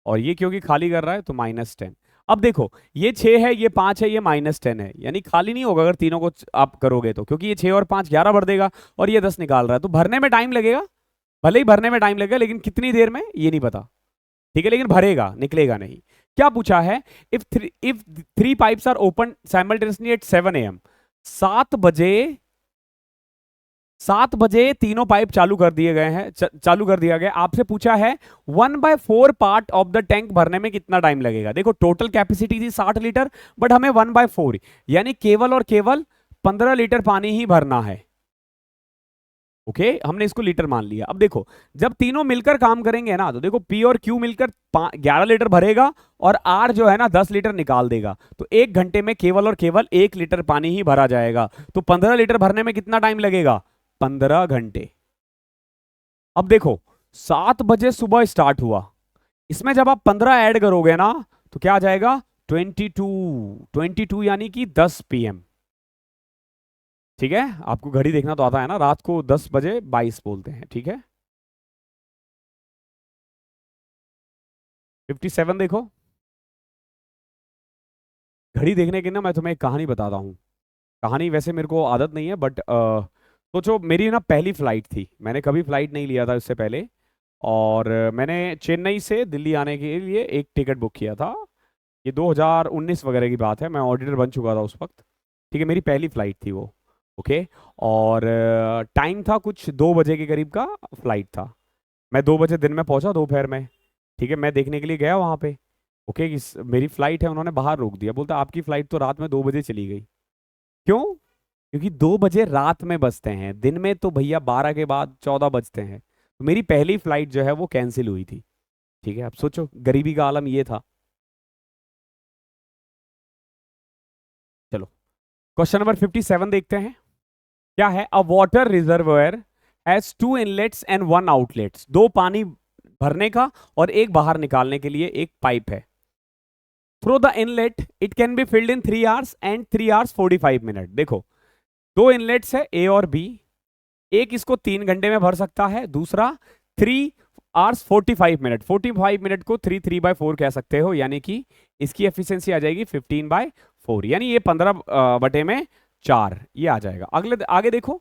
और ये क्योंकि खाली कर रहा है तो -10। अब देखो ये 6 है, ये 5 है, ये -10 है, यानी खाली नहीं होगा अगर तीनों को आप करोगे तो, क्योंकि ये 6 और 5 11 भर देगा और ये 10 निकाल रहा है, तो भरने में टाइम लगेगा। भले ही भरने में टाइम लगेगा लेकिन कितनी देर में ये नहीं पता। ठीक है, लेकिन भरेगा, निकलेगा नहीं। क्या पूछा है? If 3 pipes are open simultaneously at 7 AM। 7 बजे तीनों पाइप चालू कर दिए गए हैं, चालू कर दिया गया। आपसे पूछा है 1/4 पार्ट ऑफ द टैंक भरने में कितना टाइम लगेगा। देखो टोटल कैपेसिटी थी 60 लीटर, बट हमें 1/4 यानी केवल और केवल 15 लीटर पानी ही भरना है। ओके, हमने इसको लीटर मान लिया। अब देखो जब तीनों मिलकर काम करेंगे ना, तो देखो पी और क्यू मिलकर 11 लीटर भरेगा और आर जो है ना 10 लीटर निकाल देगा। तो 1 घंटे में केवल और केवल 1 लीटर पानी ही भरा जाएगा। तो 15 लीटर भरने में कितना टाइम लगेगा? 15 घंटे। अब देखो 7 बजे सुबह स्टार्ट हुआ, इसमें जब आप 15 ऐड करोगे ना तो क्या आ जाएगा? 22 यानी कि 10 PM। ठीक है, आपको घड़ी देखना तो आता है ना, रात को 10 बजे 22 बोलते हैं। ठीक है, 57 देखो। घड़ी देखने की ना मैं तुम्हें एक कहानी बताता हूँ। कहानी वैसे मेरे को आदत नहीं है, बट सोचो मेरी ना पहली फ्लाइट थी, मैंने कभी फ्लाइट नहीं लिया था इससे पहले, और मैंने चेन्नई से दिल्ली आने के लिए एक टिकट बुक किया था। ये 2019 वगैरह की बात है, मैं ऑडिटर बन चुका था उस वक्त। ठीक है, मेरी पहली फ्लाइट थी वो। ओके, और टाइम था कुछ 2 बजे के करीब का फ्लाइट था। मैं 2 बजे दिन में पहुंचा दोपहर में। ठीक है, मैं देखने के लिए गया वहाँ पे। ओके, मेरी फ्लाइट है, उन्होंने बाहर रोक दिया, बोलता आपकी फ्लाइट तो रात में 2 बजे चली गई। क्यों? क्योंकि 2 बजे रात में बजते हैं, दिन में तो भैया 12 के बाद 14 बजते हैं। तो मेरी पहली फ्लाइट जो है वो कैंसिल हुई थी। ठीक है, अब सोचो गरीबी का आलम ये था। चलो क्वेश्चन नंबर 57 देखते हैं। क्या है? A water reservoir has 2 inlets and 1 outlets. दो पानी भरने का और एक बाहर निकालने के लिए एक पाइप है। Through the inlet it can be filled in 3 hours and 3 hours 45 minute. देखो, दो इनलेट्स है ए और बी। एक इसको 3 घंटे में भर सकता है, दूसरा 3 आवर्स 45 मिनट। 45 मिनट को 3 3/4 कह सकते हो, यानी कि इसकी एफिशिएंसी आ जाएगी 15/4, यानी ये 15/4 ये आ जाएगा। अगले आगे देखो,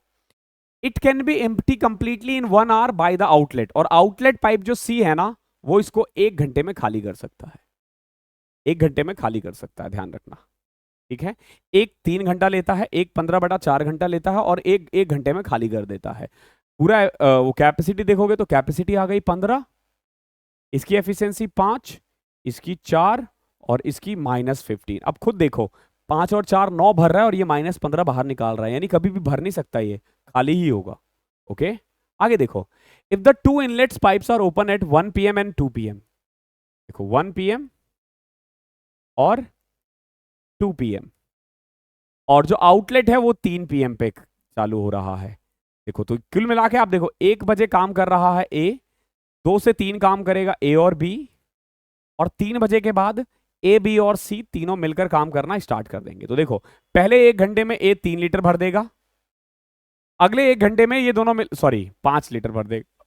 it can be empty completely in 1 hour by the outlet. और आउटलेट पाइप जो सी है ना, वो इसको 1 घंटे में खाली कर सकता है। 1 घंटे में खाली कर सकता है, ध्यान रखना। ठीक है, एक 3 घंटा लेता है, एक 15/4 घंटा लेता है, और एक 1 घंटे में खाली कर देता है पूरा। वो कैपेसिटी देखोगे तो कैपेसिटी आ गई 15, इसकी एफिशिएंसी 5, इसकी 4, और इसकी -15। अब खुद देखो, 5 और 4 9 भर रहा है, और ये -15 बाहर निकाल रहा है, यानी कभी भी भर नहीं सकता, ये खाली ही होगा। ओके, आगे देखो, if the two inlets pipes are open at 1 PM and 2 PM। देखो 1 PM और 2 PM, और जो आउटलेट है वो 3 PM पे चालू हो रहा है। देखो तो कुल मिला के आप देखो, 1 बजे काम कर रहा है ए, 2 से 3 काम करेगा ए और बी, और 3 बजे के बाद ए बी और सी तीनों मिलकर काम करना स्टार्ट कर देंगे। तो देखो, पहले 1 घंटे में ए 3 लीटर भर देगा, अगले 1 घंटे में ये दोनों मिल 5 लीटर भर देगा।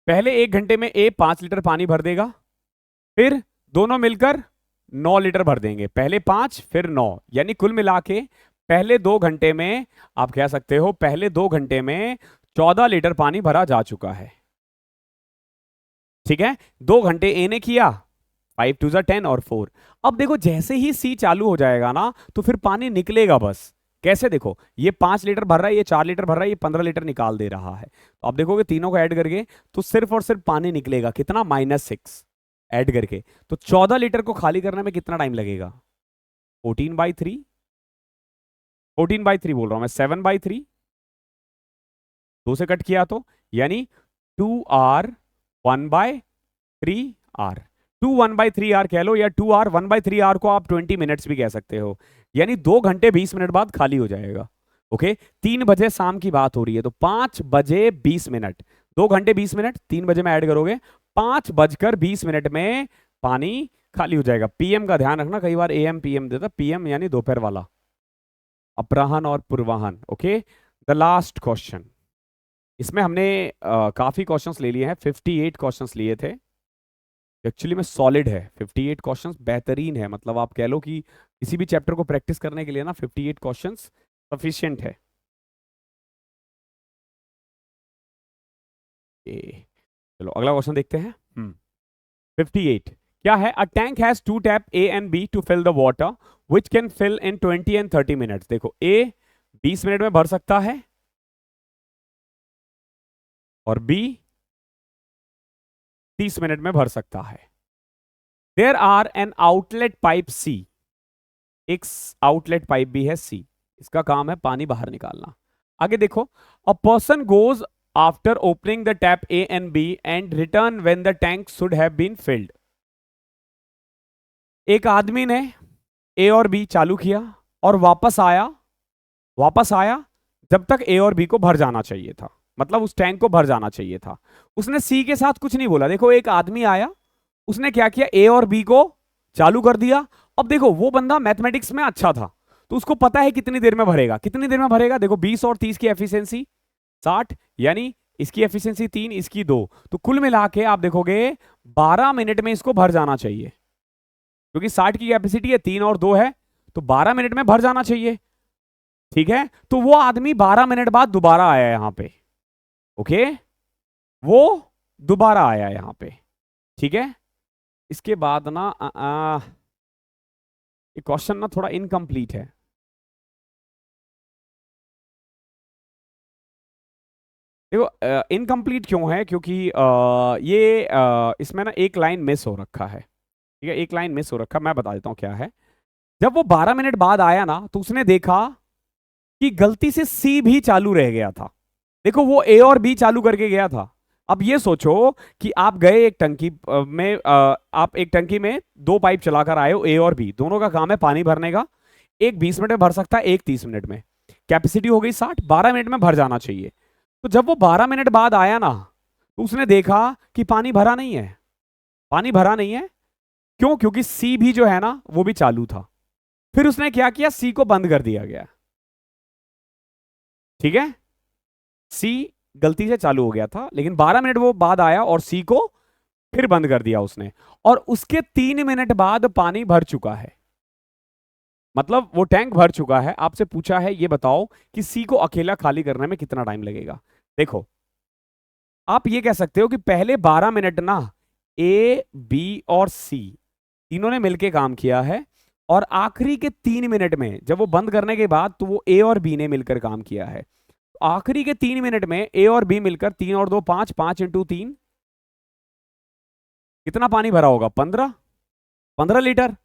पहले 1 घंटे में ए 5 लीटर पानी भर देगा, फिर दोनों मिलकर 9 लीटर भर देंगे। पहले 5 फिर 9, यानी कुल मिला के पहले 2 घंटे में, आप कह सकते हो पहले 2 घंटे में 14 लीटर पानी भरा जा चुका है। ठीक है, 2 घंटे ए ने किया, 5 2 10 और 4। अब देखो, जैसे ही सी चालू हो जाएगा ना, तो फिर पानी निकलेगा बस। कैसे? देखो, ये 5 लीटर भर रहा है, ये 4 लीटर भर रहा है, ये 15 लीटर निकाल दे रहा है। तो आप देखोगे तीनों को ऐड करके तो सिर्फ और सिर्फ पानी निकलेगा कितना? -6 ऐड करके। तो 14 लीटर को खाली करने में कितना टाइम लगेगा? 14/3, 14/3 बोल रहा हूं मैं, 7/3, 2 से कट किया तो, यानी 2R 1/3R। 2 1/3R कह लो, या 2R 1/3R को आप 20 मिनट्स भी कह सकते हो, यानी 2 घंटे 20 मिनट बाद खाली हो जाएगा। ओके, 3 बजे शाम की बात हो रही है, तो 5 बजे 20 मिनट, 2 घंटे 20 मिनट 3 बजे में ऐड करोगे, 5 बजकर 20 मिनट में पानी खाली हो जाएगा। पीएम का ध्यान रखना, कई बार AM PM देता, पीएम यानी दोपहर वाला, अपराहन और पूर्वाहन। Okay, the last question. इसमें हमने काफी क्वेश्चंस ले लिए हैं, 58 क्वेश्चंस लिए थे। एक्चुअली में सॉलिड है, 58 क्वेश्चंस बेहतरीन है, मतलब आप कह लो कि किसी भी चैप्टर को प्रैक्टिस करने के लिए ना 58 क्वेश्चंस सफिशिएंट है। चलो अगला क्वेश्चन देखते हैं। 58 क्या है? A tank has 2 tap A and B to fill the water which can fill in 20 and 30 minutes. देखो, ए 20 मिनट में भर सकता है, और बी 30 मिनट में भर सकता है। There are an outlet pipe C, एक आउटलेट पाइप भी है सी, इसका काम है पानी बाहर निकालना। आगे देखो, a person goes after opening the tap A and B and return when the tank should have been filled. एक आदमी ने ए और बी चालू किया और वापस आया जब तक ए और बी को भर जाना चाहिए था, मतलब उस टैंक को भर जाना चाहिए था। उसने सी के साथ कुछ नहीं बोला। देखो, एक आदमी आया, उसने क्या किया? ए और बी को चालू कर दिया। अब देखो, वो बंदा मैथमेटिक्स में अच्छा था, तो उसको पता है कितनी देर में भरेगा, कितनी देर में भरेगा। देखो, 20 और 30 की एफिशिएंसी 60, यानी इसकी एफिशिएंसी 3, इसकी 2, तो कुल मिला के आप देखोगे 12 मिनट में इसको भर जाना चाहिए, क्योंकि 60 की कैपेसिटी है, 3 और 2 है, तो 12 मिनट में भर जाना चाहिए। ठीक है, तो वो आदमी 12 मिनट बाद दोबारा आया यहां पे। ओके, वो दोबारा आया यहां पे। ठीक है, इसके बाद ना ये क्वेश्चन ना थोड़ा इनकम्प्लीट है। देखो, इनकम्प्लीट क्यों है? क्योंकि ये इसमें ना एक लाइन मिस हो रखा है। ठीक है, एक लाइन मिस हो रखा, मैं बता देता हूं क्या है। जब वो 12 मिनट बाद आया ना तो उसने देखा कि गलती से सी भी चालू रह गया था। देखो वो ए और बी चालू करके गया था। अब ये सोचो कि आप गए एक टंकी में, आप एक टंकी में दो पाइप चलाकर आए हो, ए और बी दोनों का काम है पानी भरने का। एक 20 मिनट में भर सकता है, एक 30 मिनट में। कैपेसिटी हो गई 60, 12 मिनट में भर जाना चाहिए। तो जब वो 12 मिनट बाद आया ना तो उसने देखा कि पानी भरा नहीं है। पानी भरा नहीं है क्यों? क्योंकि सी भी जो है ना वो भी चालू था। फिर उसने क्या किया, सी को बंद कर दिया गया। ठीक है, सी गलती से चालू हो गया था, लेकिन 12 मिनट वो बाद आया और सी को फिर बंद कर दिया उसने, और उसके 3 मिनट बाद पानी भर चुका है। मतलब वो टैंक भर चुका है। आपसे पूछा है ये बताओ कि सी को अकेला खाली करने में कितना टाइम लगेगा। देखो आप ये कह सकते हो कि पहले 12 मिनट ना ए बी और सी तीनों ने मिलकर काम किया है, और आखिरी के 3 मिनट में जब वो बंद करने के बाद तो वो ए और बी ने मिलकर काम किया है। आखिरी के 3 मिनट में ए और बी मिलकर 3 और 2 5, 5 इंटू 3 कितना पानी भरा होगा? 15 लीटर।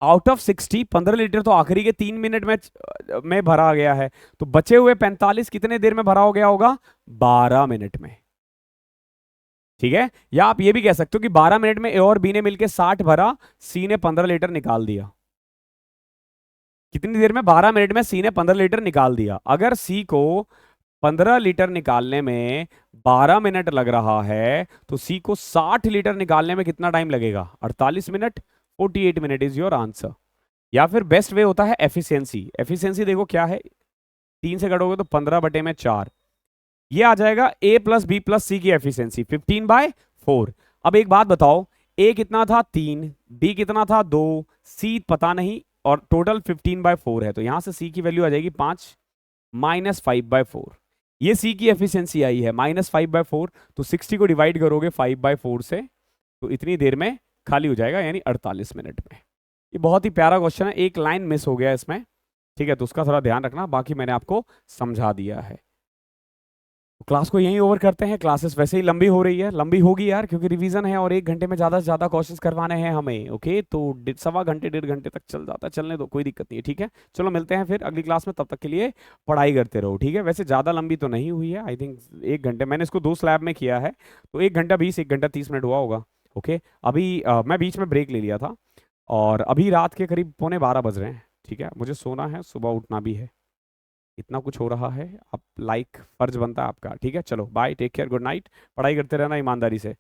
आउट ऑफ 60 15 लीटर तो आखिरी के 3 मिनट में भरा गया है। तो बचे हुए 45 कितने देर में भरा हो गया होगा? 12 मिनट में। ठीक है, या आप ये भी कह सकते हो कि 12 मिनट में ए और बी ने मिलकर 60 भरा, सी ने 15 लीटर निकाल दिया। कितनी देर में? 12 मिनट में सी ने 15 लीटर निकाल दिया। अगर सी को 15 लीटर निकालने में 12 मिनट लग रहा है तो सी को 60 लीटर निकालने में कितना टाइम लगेगा? 48 minute. 48 minute is your answer. या फिर बेस्ट वे होता है एफिशिएंसी। एफिशिएंसी देखो क्या है, 3 से कटोगे तो 15/4, ये आ जाएगा ए प्लस बी प्लस सी की एफिशिएंसी 15/4। अब एक बात बताओ, ए कितना था? 3, बी कितना था? 2, सी पता नहीं, और टोटल 15/4 है। तो यहां से सी की वैल्यू आ जाएगी 5 -5/4। ये सी की एफिशिएंसी आई है -5/4। तो 60 को डिवाइड करोगे 5/4 से तो इतनी देर में खाली हो जाएगा, यानी 48 मिनट में। ये बहुत ही प्यारा क्वेश्चन है, एक लाइन मिस हो गया इसमें। ठीक है, तो उसका थोड़ा ध्यान रखना, बाकी मैंने आपको समझा दिया है। तो क्लास को यहीं ओवर करते हैं। क्लासेस वैसे ही लंबी हो रही है, लंबी होगी यार क्योंकि रिवीजन है और 1 घंटे में ज़्यादा से ज़्यादा क्वेश्चंस करवाने हैं हमें। ओके, तो 1.25 घंटे 1.5 घंटे तक चल जाता है, चलने दो, कोई दिक्कत नहीं है। ठीक है, चलो मिलते हैं फिर अगली क्लास में, तब तक के लिए पढ़ाई करते रहो। ठीक है, वैसे ज़्यादा लंबी तो नहीं हुई है, आई थिंक 1 घंटे। मैंने इसको 2 स्लैब में किया है तो 1 घंटा 20, 1 घंटा 30 मिनट हुआ होगा। ओके, अभी मैं बीच में ब्रेक ले लिया था, और अभी रात के करीब 11:15 बज रहे हैं। ठीक है, मुझे सोना है, सुबह उठना भी है। इतना कुछ हो रहा है, आप लाइक फर्ज बनता है आपका। ठीक है, चलो bye, take care, good night. पढ़ाई करते रहना ईमानदारी से।